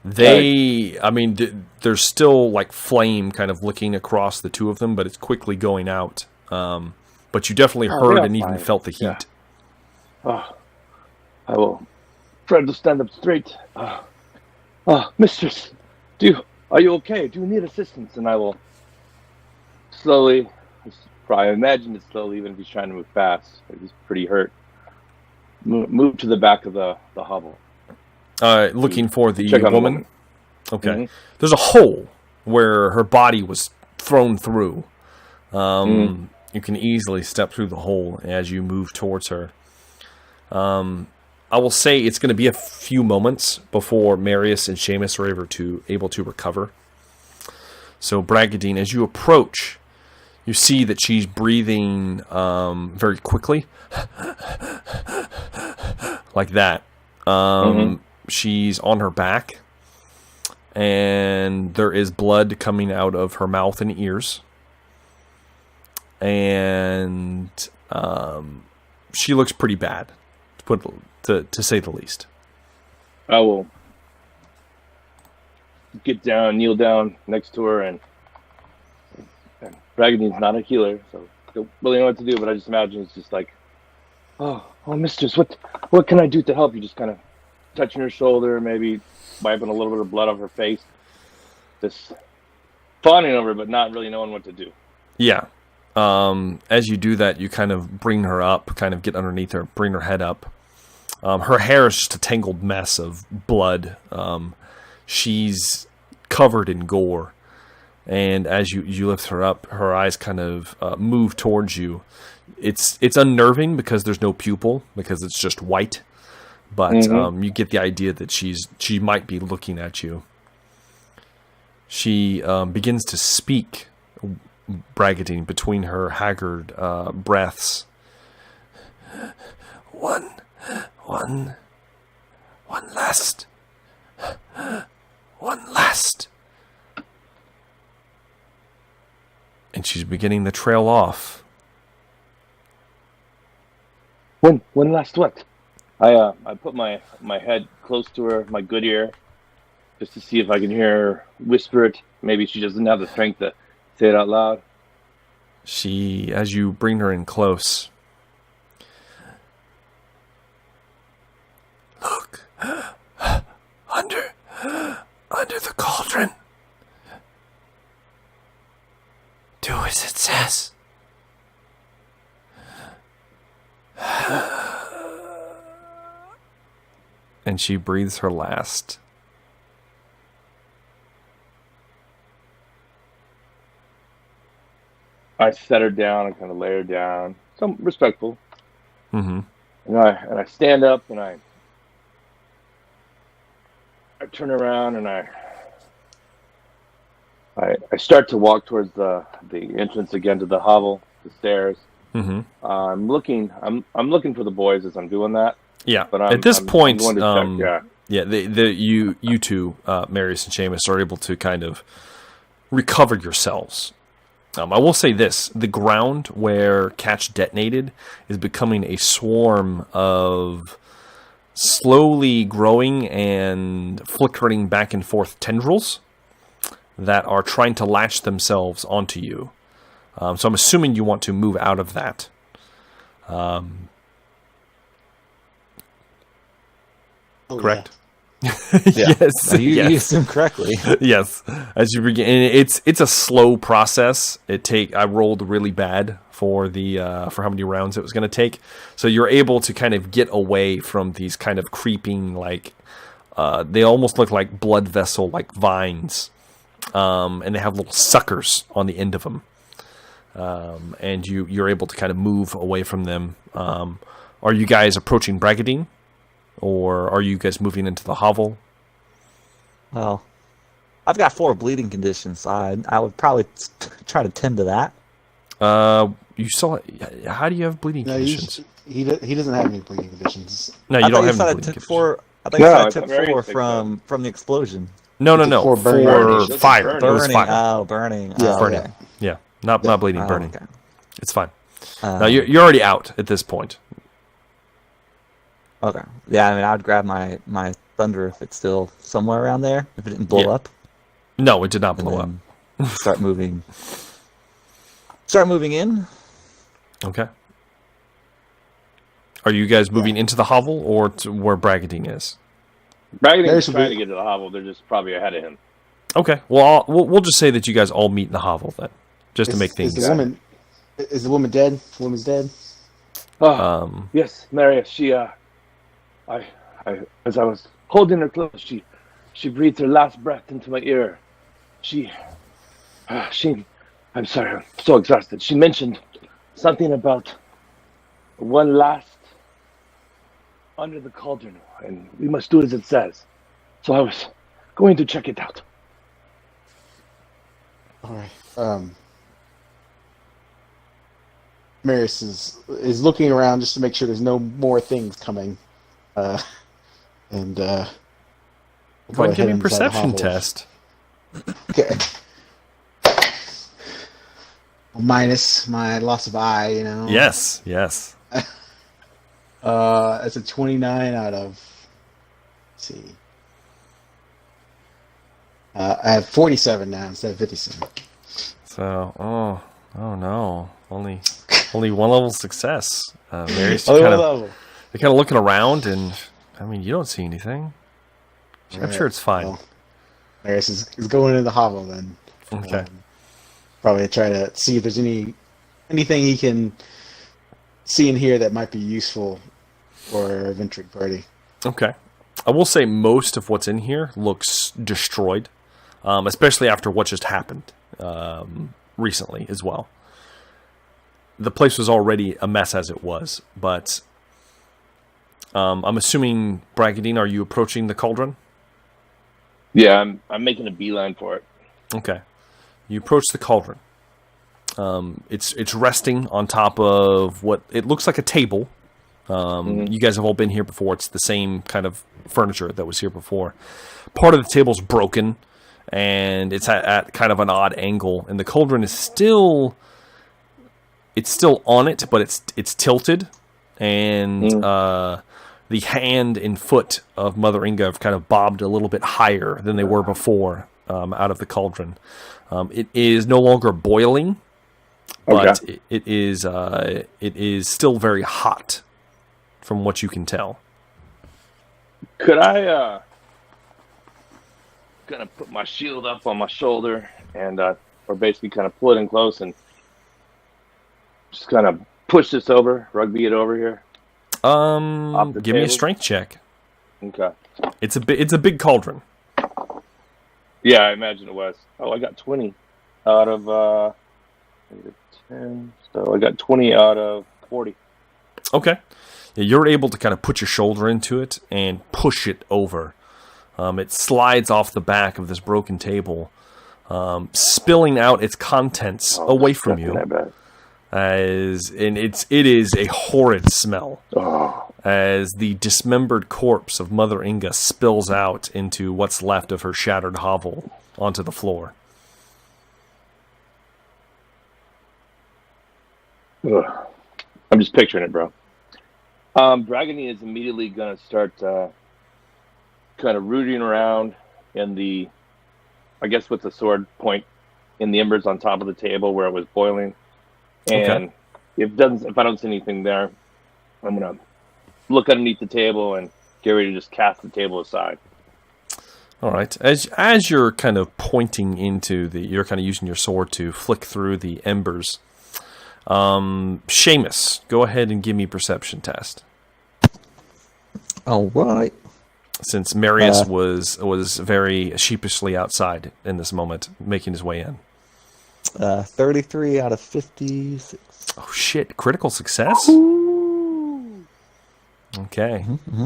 There's still like flame kind of licking across the two of them, but it's quickly going out. But you definitely heard and even felt the heat. Yeah. I will try to stand up straight. Mistress, are you okay? Do you need assistance? And I will slowly, I imagine it's slowly, even if he's trying to move fast. He's pretty hurt. Move to the back of the hovel. Looking for the Check on the woman. woman. Okay. Mhm. There's a hole where her body was thrown through. You can easily step through the hole as you move towards her. I will say it's going to be a few moments before Marius and Seamus are able to recover. So, Bragadine, as you approach, You see that she's breathing very quickly, like that. She's on her back, and there is blood coming out of her mouth and ears. And she looks pretty bad, to say the least. I will kneel down next to her, and Bragadine's not a healer, so I don't really know what to do, but I just imagine it's just like, oh, mistress, what can I do to help you? Just kind of touching her shoulder, maybe wiping a little bit of blood off her face. Just fawning over her, but not really knowing what to do. Yeah. As you do that, you kind of bring her up, kind of get underneath her, bring her head up. Her hair is just a tangled mess of blood. She's covered in gore. And as you lift her up, her eyes kind of move towards you. It's unnerving because there's no pupil, because it's just white. But you get the idea that she might be looking at you. She begins to speak, Bragadine, between her haggard breaths. One last. And she's beginning to trail off. One last what? I put my head close to her, my good ear, just to see if I can hear her whisper it. Maybe she doesn't have the strength to say it out loud. She, as you bring her in close, look, under the cauldron. Do as it says. And she breathes her last. I set her down and kind of lay her down, so respectful. And I stand up and I turn around and I start to walk towards the entrance again to the hovel, the stairs. I'm looking for the boys as I'm doing that. Yeah, but at this point, I'm going to check, you two, Marius and Seamus, are able to kind of recover yourselves. I will say this: the ground where Catch detonated is becoming a swarm of slowly growing and flickering back and forth tendrils that are trying to latch themselves onto you. So I'm assuming you want to move out of that. Correct? Yeah. Yes. You assume correctly. Yes. As you begin, and it's a slow process. I rolled really bad for for how many rounds it was going to take. So you're able to kind of get away from these kind of creeping, like they almost look like blood vessel, like vines, and they have little suckers on the end of them. And you're able to kind of move away from them. Are you guys approaching Bragadine? Or are you guys moving into the hovel? Well, I've got 4 bleeding conditions, so I would probably try to tend to that. You saw. How do you have bleeding conditions? He doesn't have any bleeding conditions. No, you don't have any bleeding conditions. I think I took 4 from the explosion. No. For Fire. Burning. It was fire. Oh, burning. Yeah, Oh, burning. okay. Yeah, not bleeding. Burning. Okay. It's fine. No, you're already out at this point. Okay. Yeah, I mean, I'd grab my thunder if it's still somewhere around there, if it didn't blow up. No, it did not blow up. Start moving. Start moving in. Okay. Are you guys moving into the hovel or to where Bragadine is? Bragadine's trying to get to the hovel. They're just probably ahead of him. Okay. Well, we'll just say that you guys all meet in the hovel then, just to make things. Is the woman dead? The woman's dead. Oh, yes, Marius. She as I was holding her close, she breathed her last breath into my ear. I'm sorry, I'm so exhausted. She mentioned something about one last under the cauldron, and we must do as it says. So I was going to check it out. All right. Marius is looking around just to make sure there's no more things coming. And we'll Go ahead and give me a inside the perception hovel. test. Okay. Minus my loss of eye, you know. Yes. That's a 29 out of. Let's see. I have 47 now instead of 57. So, oh no, only one level of success. Marius, Only you're one level. kind of looking around, and I mean, you don't see anything. I'm sure it's fine. Well, Marius is going into the hovel then. Okay. Probably try to see if there's anything he can see in here that might be useful for our adventuring party. Okay. I will say most of what's in here looks destroyed, especially after what just happened recently as well. The place was already a mess as it was, but I'm assuming, Bragadine, are you approaching the cauldron? Yeah, I'm making a beeline for it. Okay. You approach the cauldron. It's resting on top of what it looks like a table. You guys have all been here before. It's the same kind of furniture that was here before. Part of the table's broken, and it's at kind of an odd angle. And the cauldron is still on it, but it's tilted, and the hand and foot of Mother Inga have kind of bobbed a little bit higher than they were before out of the cauldron. It is no longer boiling, but it is still very hot, from what you can tell. Could I kind of put my shield up on my shoulder and or basically kind of pull it in close and just kind of push this over, rugby it over here? Give me a strength check. Okay. It's a big cauldron. Yeah, I imagine it was. Oh, I got 20 out of 10. So I got 20 out of 40. Okay. Yeah, you're able to kind of put your shoulder into it and push it over. It slides off the back of this broken table, spilling out its contents away from you. It is a horrid smell as the dismembered corpse of Mother Inga spills out into what's left of her shattered hovel onto the floor. Ugh. I'm just picturing it, bro. Dragony is immediately going to start kind of rooting around in the, I guess with the sword point in the embers on top of the table where it was boiling. And if I don't see anything there, I'm going to look underneath the table and get ready to just cast the table aside. All right. As you're kind of pointing into you're kind of using your sword to flick through the embers. Seamus, go ahead and give me a perception test. All right. Since Marius was very sheepishly outside in this moment, making his way in. 33 out of 56. Oh shit! Critical success. Okay. Mm-hmm.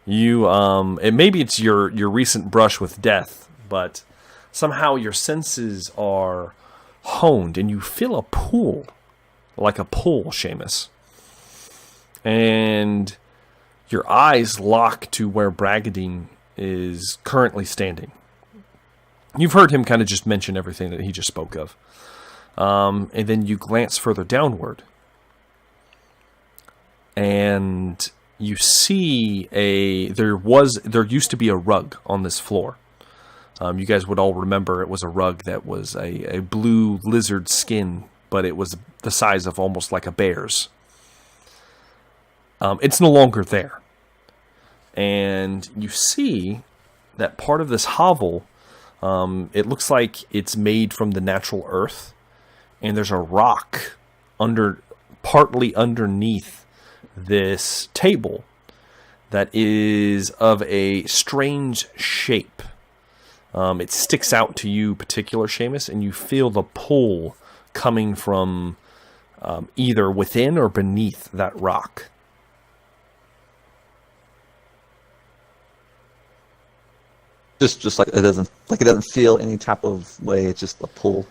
You maybe it's your recent brush with death, but somehow your senses are honed, and you feel a pull, like a pull, Seamus. And your eyes lock to where Bragadine is currently standing. You've heard him kind of just mention everything that he just spoke of. And then you glance further downward. And you see there used to be a rug on this floor. You guys would all remember it was a rug that was a blue lizard skin, but it was the size of almost like a bear's. It's no longer there. And you see that part of this hovel, it looks like it's made from the natural earth, and there's a rock partly underneath this table that is of a strange shape. It sticks out to you, particular Seamus, and you feel the pull coming from either within or beneath that rock. Just like it doesn't feel any type of way. It's just a pull.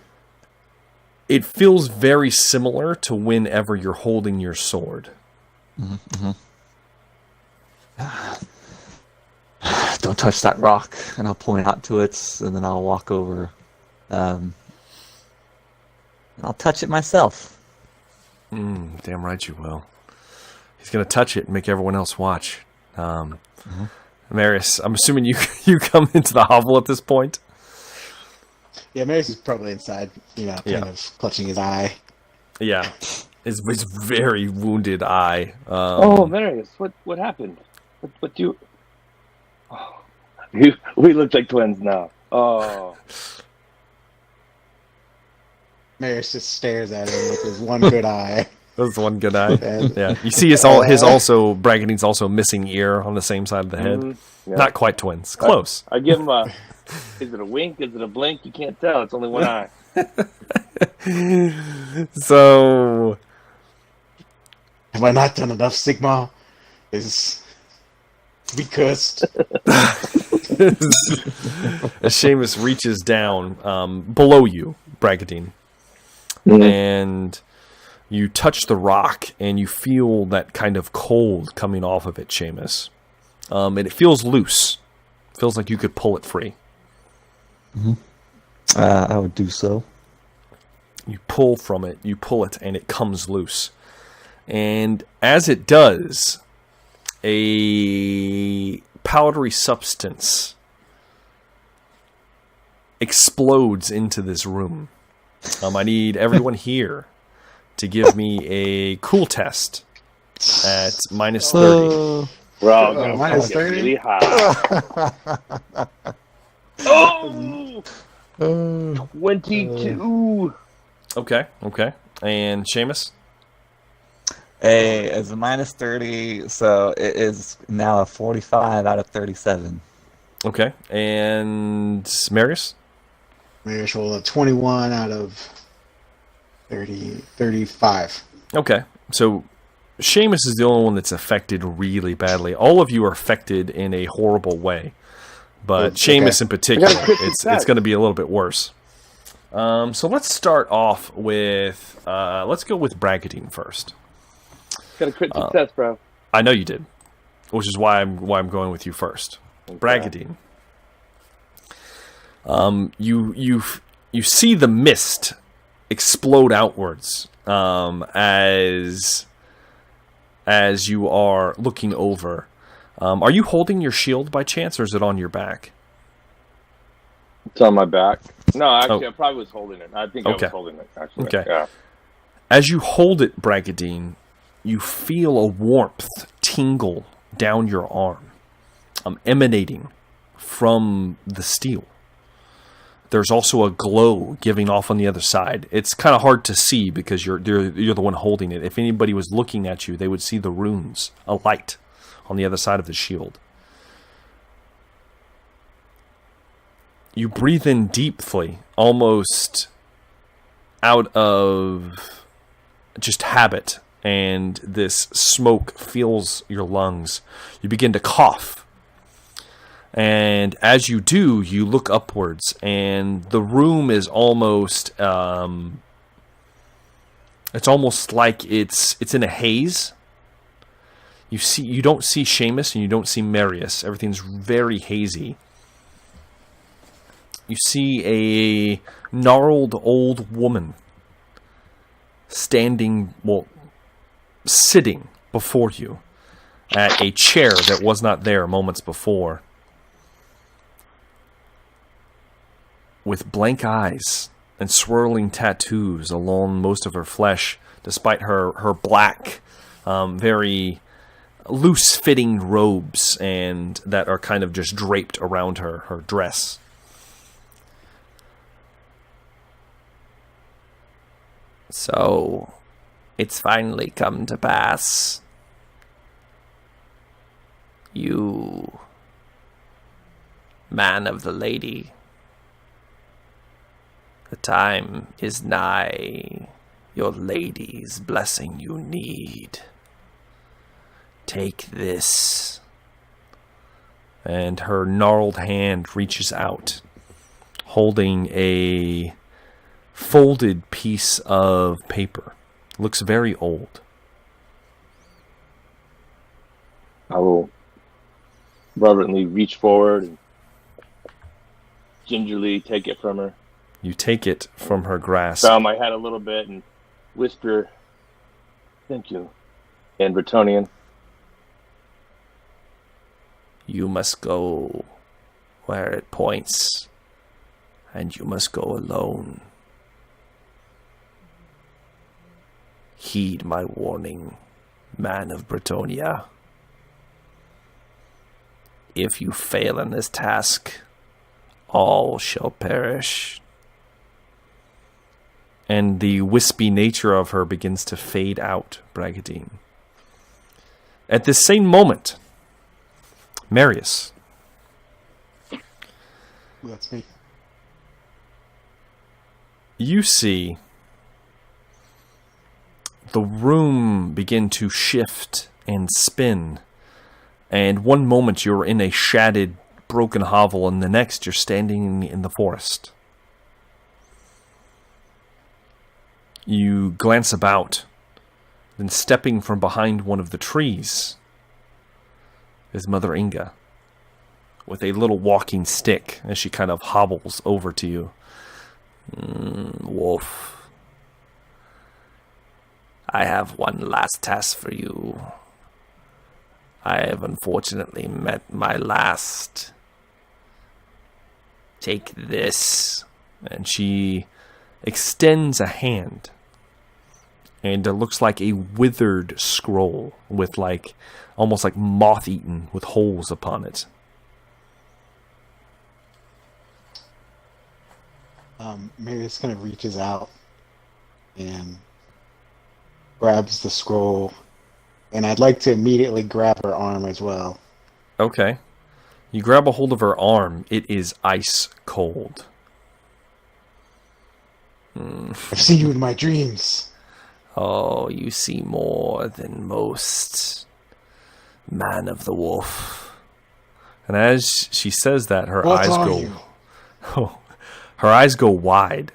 it feels very similar to whenever you're holding your sword. Mm-hmm. Don't touch that rock, and I'll point out to it, and then I'll walk over. And I'll touch it myself. Damn right you will. He's going to touch it and make everyone else watch. Marius, I'm assuming you come into the hovel at this point? Yeah, Marius is probably inside, kind of clutching his eye. Yeah. His very wounded eye. Oh, Marius, what happened? What do you... Oh, we look like twins now. Oh. Marius just stares at him with his one good eye. That's one good eye. Yeah. You see Bragadine's also missing ear on the same side of the head. Yeah. Not quite twins. Close. I give him a... Is it a wink? Is it a blink? You can't tell. It's only one eye. So... Have I not done enough, Sigma? Be cursed. As Seamus reaches down below you, Bragadine, and you touch the rock, and you feel that kind of cold coming off of it, Seamus. And it feels loose. Feels like you could pull it free. I would do so. You pull from it, and it comes loose. And as it does, a powdery substance explodes into this room. I need everyone here to give me a cool test at minus 30. We're all going to minus get 30? really high. Oh! 22. Okay. And Seamus? It's a minus 30, so it is now a 45 out of 37. Okay. And Marius? Marius rolled a 21 out of 35. Okay. So Seamus is the only one that's affected really badly. All of you are affected in a horrible way. But Seamus in particular, it's going to be a little bit worse. So let's start off with... let's go with Bragadine first. Got a crit success, bro. I know you did, which is why I'm going with you first. Okay. Bragadine. You see the mist explode outwards as you are looking over. Are you holding your shield by chance, or is it on your back? It's on my back. No, actually, I probably was holding it. I think I was holding it, actually. Okay. Yeah. As you hold it, Bragadine, you feel a warmth tingle down your arm, emanating from the steel. There's also a glow giving off on the other side. It's kind of hard to see because you're the one holding it. If anybody was looking at you, they would see the runes, a light on the other side of the shield. You breathe in deeply, almost out of just habit, and this smoke fills your lungs. You begin to cough. And as you do, you look upwards, and the room is almost it's almost like it's in a haze. You don't see Seamus and you don't see Marius. Everything's very hazy. You see a gnarled old woman sitting before you at a chair that was not there moments before, with blank eyes and swirling tattoos along most of her flesh, despite her black, very loose-fitting robes and that are kind of just draped around her dress. So, it's finally come to pass. You, man of the lady, the time is nigh. Your lady's blessing you need. Take this. And her gnarled hand reaches out, holding a folded piece of paper. Looks very old. I will reverently reach forward and gingerly take it from her. You take it from her grasp. Bow my head a little bit and whisper, "Thank you," in Bretonian. You must go where it points, and you must go alone. Heed my warning, man of Bretonia. If you fail in this task, all shall perish. And the wispy nature of her begins to fade out, Bragadine. At this same moment, Marius. That's me. You see the room begin to shift and spin. And one moment you're in a shattered, broken hovel, and the next you're standing in the forest. You glance about, then stepping from behind one of the trees is Mother Inga, with a little walking stick as she kind of hobbles over to you. Wolf, I have one last task for you. I have unfortunately met my last. Take this. And she extends a hand. And it looks like a withered scroll with almost like moth-eaten with holes upon it. Marius kind of reaches out and grabs the scroll, and I'd like to immediately grab her arm as well. Okay. You grab a hold of her arm. It is ice cold. I've seen you in my dreams. Oh, you see more than most, man of the wolf. And as she says that, her What eyes are go. you? Oh, her eyes go wide,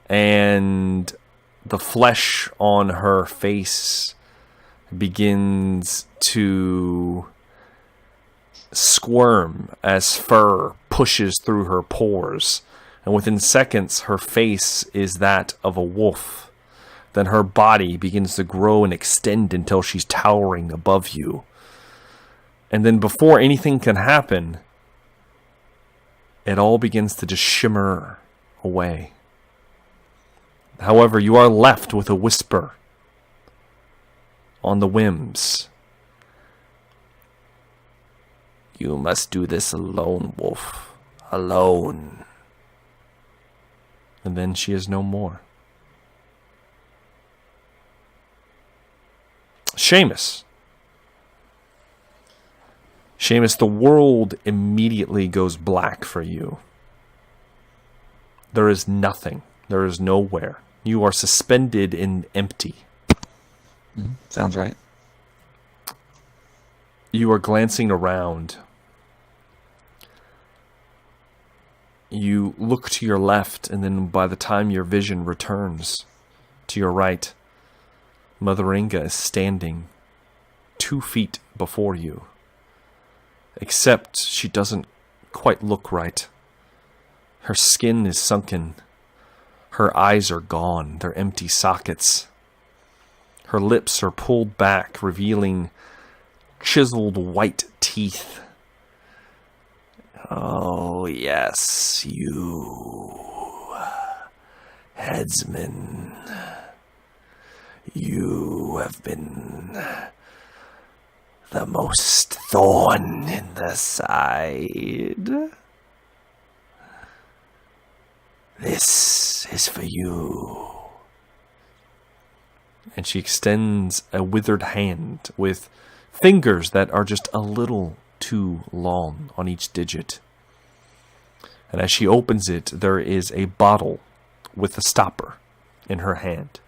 and the flesh on her face begins to squirm as fur pushes through her pores. And within seconds, her face is that of a wolf. Then her body begins to grow and extend until she's towering above you. And then before anything can happen, it all begins to just shimmer away. However, you are left with a whisper on the whims. You must do this alone, wolf. Alone. And then she is no more. Seamus. Seamus, the world immediately goes black for you. There is nothing. There is nowhere. You are suspended in empty. Sounds right. You are glancing around. You look to your left, and then by the time your vision returns to your right, Mother Inga is standing 2 feet before you. Except she doesn't quite look right. Her skin is sunken. Her eyes are gone. They're empty sockets. Her lips are pulled back, revealing chiseled white teeth. Oh, yes, you, headsman. You have been the most thorn in the side. This is for you. And she extends a withered hand with fingers that are just a little too long on each digit. And as she opens it, there is a bottle with a stopper in her hand.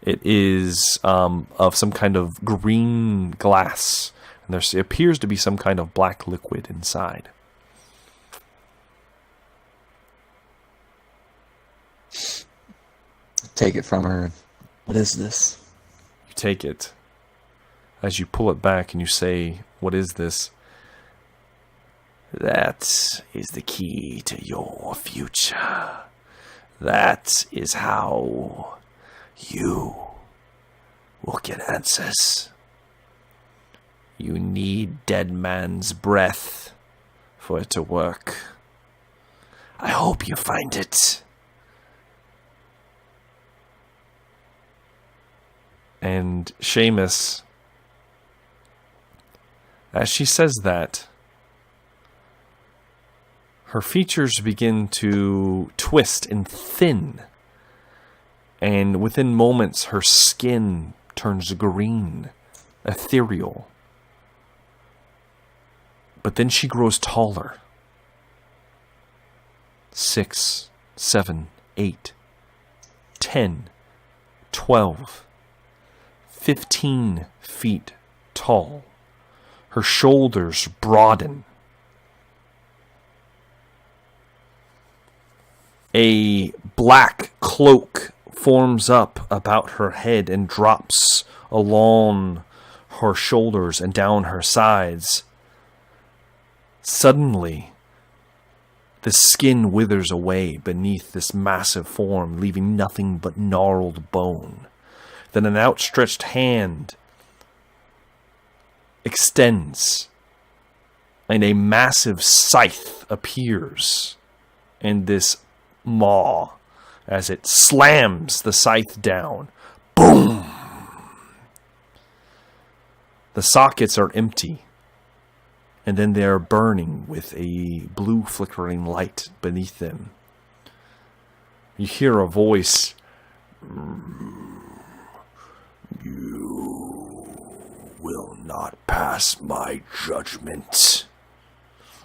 It is of some kind of green glass, and there appears to be some kind of black liquid inside. take it from her. What is this? You take it. As you pull it back and you say, "What is this?" "That is the key to your future. That is how you will get answers. You need dead man's breath for it to work. I hope you find it." And Seamus, as she says that, her features begin to twist and thin. And within moments, her skin turns green, ethereal. But then she grows taller. 6, 7, 8, 10, 12, 15 feet tall. Her shoulders broaden. A black cloak forms up about her head and drops along her shoulders and down her sides. Suddenly, the skin withers away beneath this massive form, leaving nothing but gnarled bone. Then an outstretched hand extends, and a massive scythe appears in this maw as it slams the scythe down. Boom! The sockets are empty, and then they are burning with a blue flickering light beneath them. You hear a voice. "You will not pass my judgment.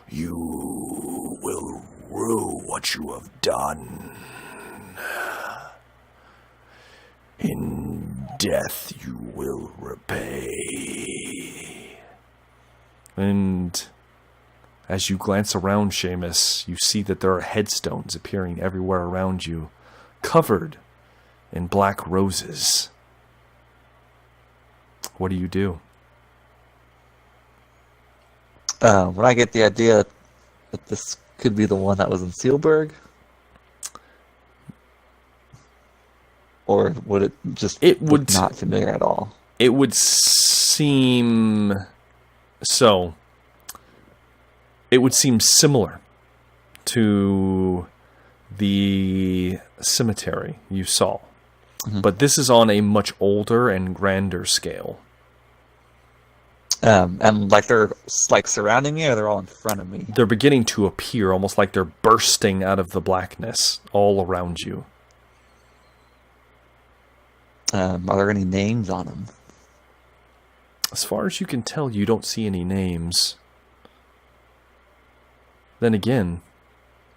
You will rue what you have done. In death you will repay." And as you glance around, Seamus, you see that there are headstones appearing everywhere around you, covered in black roses. What do you do? Would I get the idea that this could be the one that was in Sealburg? Or would it just look not familiar at all? It would seem so. It would seem similar to the cemetery you saw. Mm-hmm. But this is on a much older and grander scale. And like they're like surrounding me, or they're all in front of me? They're beginning to appear, almost like they're bursting out of the blackness all around you. Are there any names on them? As far as you can tell, you don't see any names. Then again,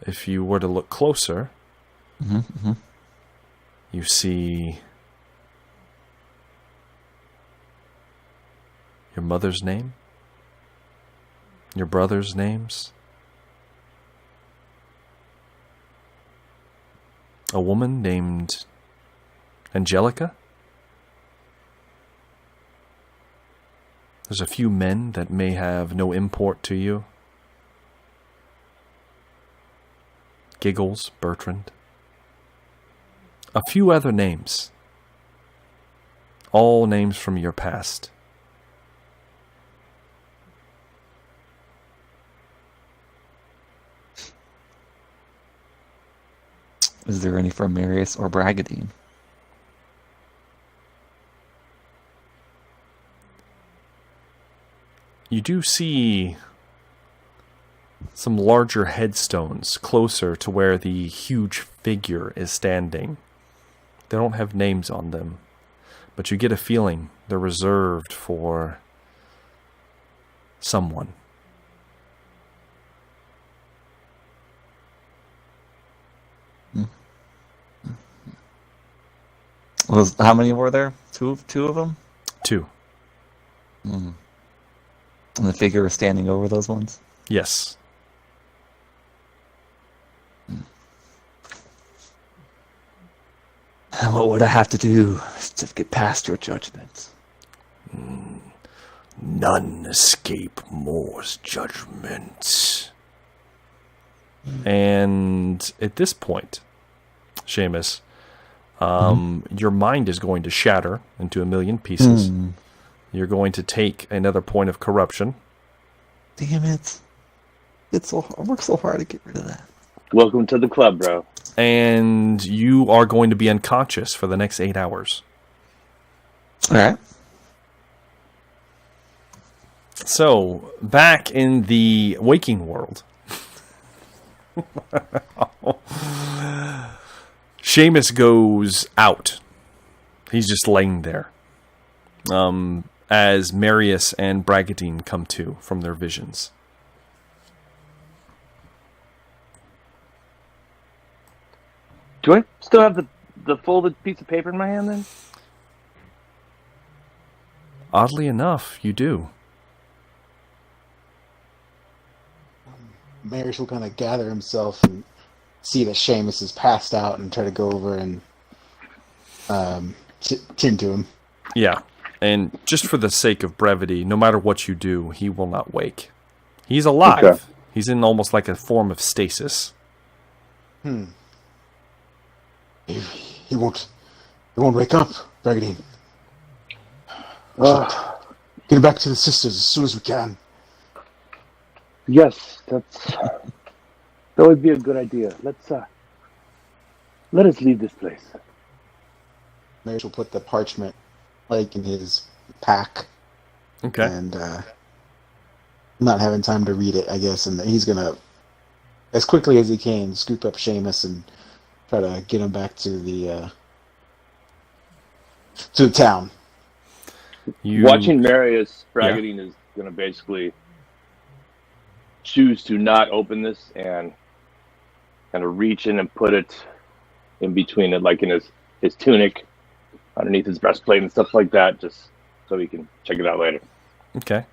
if you were to look closer, you see your mother's name, your brother's names, a woman named Angelica. There's a few men that may have no import to you. Giggles, Bertrand. A few other names. All names from your past. Is there any from Marius or Bragadine? You do see some larger headstones closer to where the huge figure is standing. They don't have names on them, but you get a feeling they're reserved for someone. How many were there? Two of them? 2. Mm. And the figure was standing over those ones? Yes. And what would I have to do to get past your judgment? None escape Moore's judgment. And at this point, Seamus, your mind is going to shatter into a million pieces. You're going to take another point of corruption. Damn it. I worked so hard to get rid of that. Welcome to the club, bro. And you are going to be unconscious for the next 8 hours. All right. So, back in the waking world, Seamus goes out. He's just laying there. As Marius and Bragadine come to from their visions. Do I still have the folded piece of paper in my hand then? Oddly enough, you do. Marius will kind of gather himself and see that Seamus is passed out and try to go over and tend to him. Yeah, and just for the sake of brevity, no matter what you do, he will not wake. He's alive. Okay. He's in almost like a form of stasis. He won't wake up, Bragadine. Get him back to the sisters as soon as we can. Yes, that would be a good idea. Let us leave this place. Marius will put the parchment in his pack. Okay. And not having time to read it, I guess, and he's gonna, as quickly as he can, scoop up Seamus and try to get him back to the town. Watching Marius, Bragadine is going to basically choose to not open this and kind of reach in and put it in between it, like in his tunic, underneath his breastplate and stuff like that, just so he can check it out later. Okay.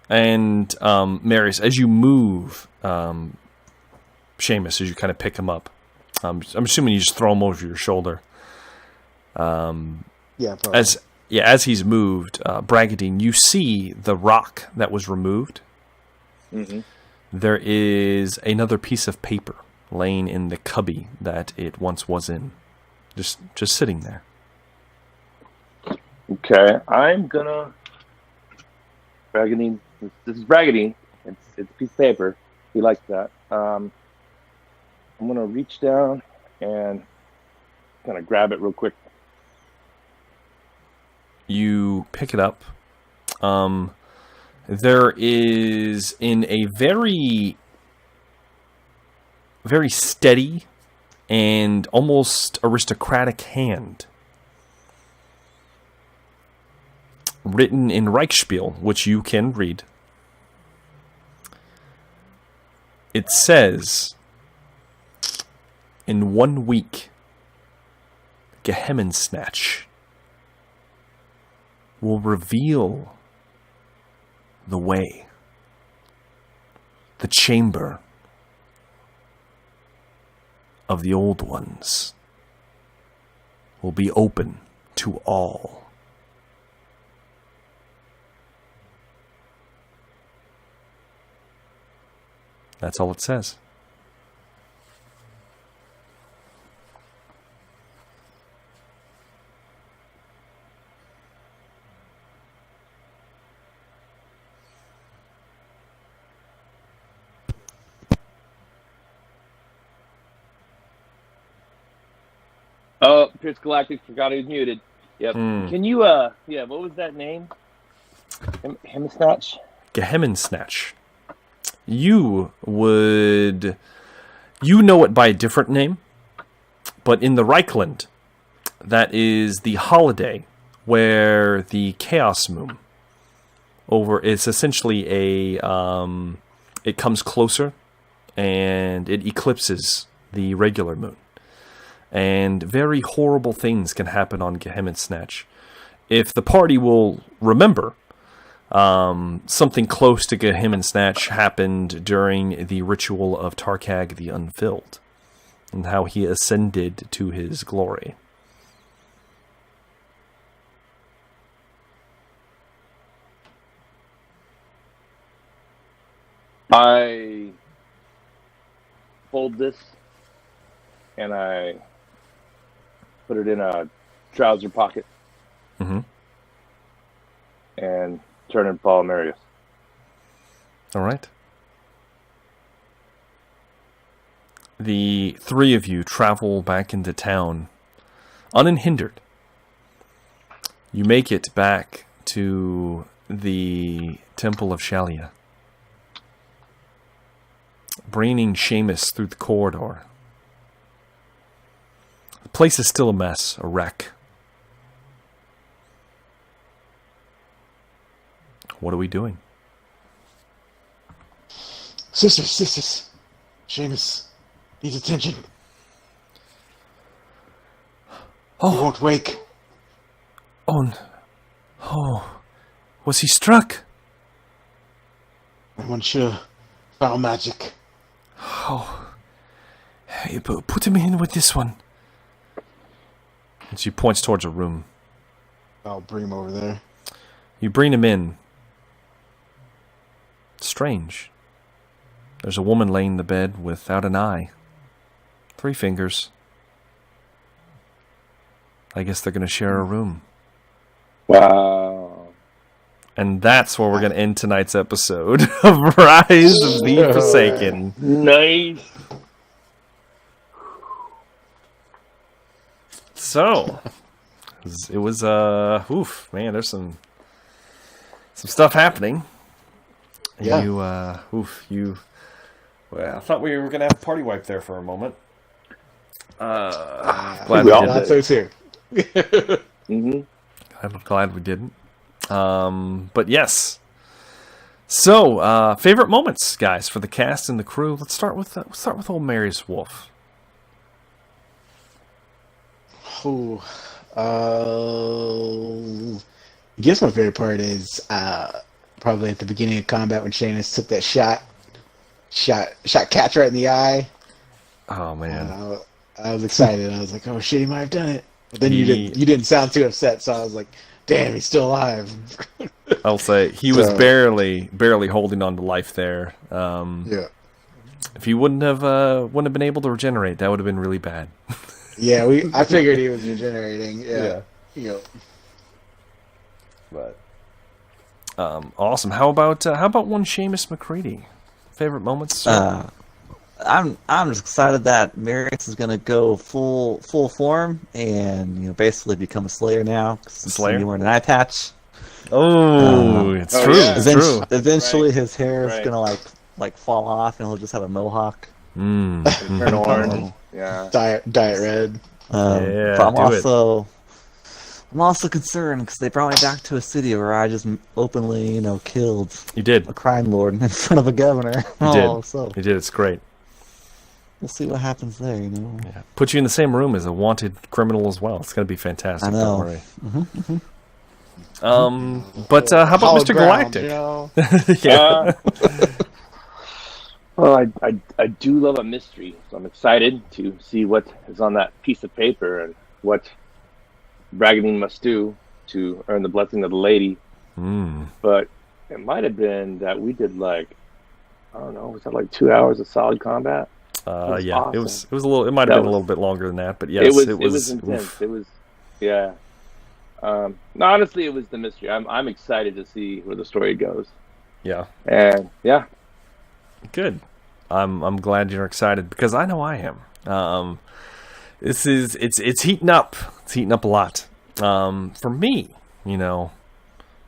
And Marius, as you move Seamus, as you kind of pick him up, I'm assuming you just throw him over your shoulder. Yeah, probably. As he's moved, Bragadine, you see the rock that was removed. Mm-hmm. There is another piece of paper laying in the cubby that it once was in, just sitting there. Okay, I'm gonna Bragadine. This is Bragadine. It's a piece of paper. He likes that. I'm gonna reach down and kind of grab it real quick. You pick it up. There is, in a very, very steady and almost aristocratic hand, written in Reichspiel, which you can read. It says, in 1 week, Gehemensnatch will reveal the way. The chamber of the old ones will be open to all. That's all it says. Oh, Pierce Galactic forgot he was muted. Yep. Can you, what was that name? Hemsnatch? Gehemensnatch. You know it by a different name, but in the Reichland, that is the holiday where the Chaos Moon it's essentially it comes closer and it eclipses the regular moon. And very horrible things can happen on Gehemensnatch. If the party will remember, something close to Gehemensnatch happened during the ritual of Tarkag the Unfilled, and how he ascended to his glory. I fold this and I put it in a trouser pocket Mm-hmm. and turn and follow Marius. All right. The three of you travel back into town unhindered. You make it back to the Temple of Shalia, bringing Seamus through the corridor. The place is still a mess, a wreck. What are we doing? Sisters. Seamus needs attention. He won't wake. Oh, was he struck? I'm unsure. Foul magic. Oh, hey, put him in with this one. And she points towards a room. I'll bring him over there. You bring him in. Strange. There's a woman laying in the bed without an eye. 3 fingers. I guess they're going to share a room. Wow. And that's where we're going to end tonight's episode of Rise of the Forsaken. Nice. So, it was, oof, man, there's some stuff happening. Yeah. Well, I thought we were going to have a party wipe there for a moment. Glad We we all didn't. Not so soon. Mm-hmm. I'm glad we didn't. But yes. So, favorite moments, guys, for the cast and the crew. Let's start with old Marius Wolf. Oh, I guess my favorite part is probably at the beginning of combat when Seamus took that shot Catch right in the eye. Oh man, I was excited. I was like, "Oh shit, he might have done it." But then you didn't sound too upset, so I was like, "Damn, he's still alive." I'll say he was barely holding on to life there. Yeah. If he wouldn't have been able to regenerate, that would have been really bad. Yeah, I figured he was regenerating. Yeah. But awesome. How about one Seamus McCready? Favorite moments? I'm just excited that Marius is gonna go full form and basically become a Slayer now. Slayer? He's wearing an eye patch. It's true. Yeah. It's true. Eventually, his hair is Right. gonna like fall off, and he'll just have a mohawk. Turn orange. Yeah. Diet red. Yeah, But do I'm also concerned because they brought me back to a city where I just openly, killed You did. a crime lord in front of a governor. So You did. It's great. we'll see what happens there. Yeah. Put you in the same room as a wanted criminal as well. It's going to be fantastic. I know. Don't worry. But how about Hallowed Mr. ground, Galactic? Yeah. Well, I do love a mystery, so I'm excited to see what is on that piece of paper and what Bragadine must do to earn the blessing of the lady. But it might have been that we did I don't know, was that like 2 hours of solid combat? Yeah, awesome. it was a little. It might have been a little bit longer than that, but yes, it was intense. oof. It was, yeah. No, honestly, it was the mystery. I'm excited to see where the story goes. Yeah, And yeah, good. I'm glad you're excited because I know I am. It's heating up. It's heating up a lot. For me,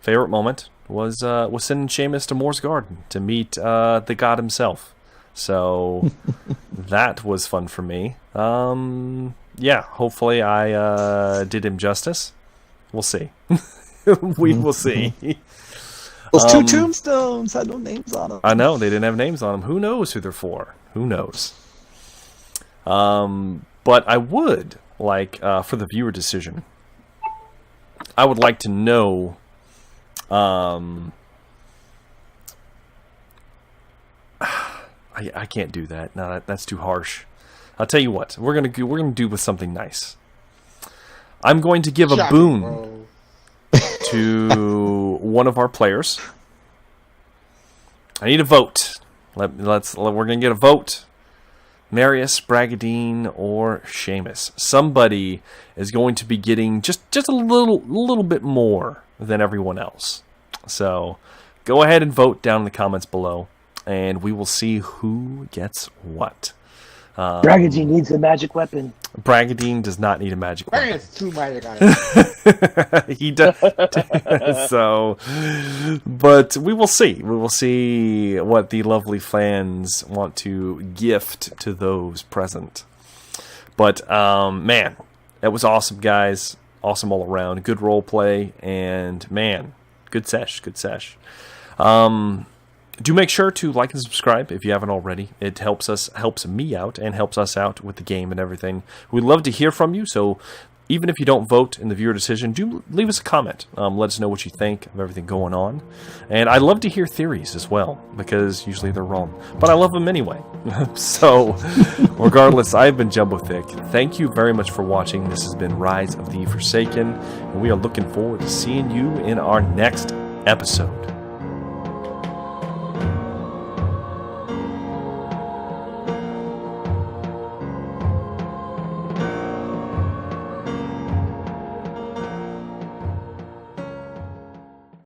favorite moment was sending Seamus to Moore's Garden to meet the god himself. So that was fun for me. Yeah, hopefully I did him justice. We'll see. We will see. Those 2 tombstones had no names on them. I know they didn't have names on them. Who knows who they're for? Who knows? But I would like for the viewer decision. I would like to know. I can't do that. No, that's too harsh. I'll tell you what. We're gonna do with something nice. I'm going to give a boon to one of our players. I need a vote. We're gonna get a vote. Marius, Bragadine, or Seamus. Somebody is going to be getting just a little bit more than everyone else. So go ahead and vote down in the comments below, and we will see who gets what. Bragadine needs a magic weapon. Bragadine does not need a magic weapon. It's too magic on it. He does. So, but we will see. We will see what the lovely fans want to gift to those present. But man, that was awesome, guys. Awesome all around. Good role play, and man, good sesh. Good sesh. Do make sure to like and subscribe if you haven't already. It helps me out, and helps us out with the game and everything. We'd love to hear from you, so even if you don't vote in the viewer decision, do leave us a comment. Let us know what you think of everything going on. And I love to hear theories as well, because usually they're wrong. But I love them anyway. So, regardless, I've been Jumbo Thick. Thank you very much for watching. This has been Rise of the Forsaken, and we are looking forward to seeing you in our next episode.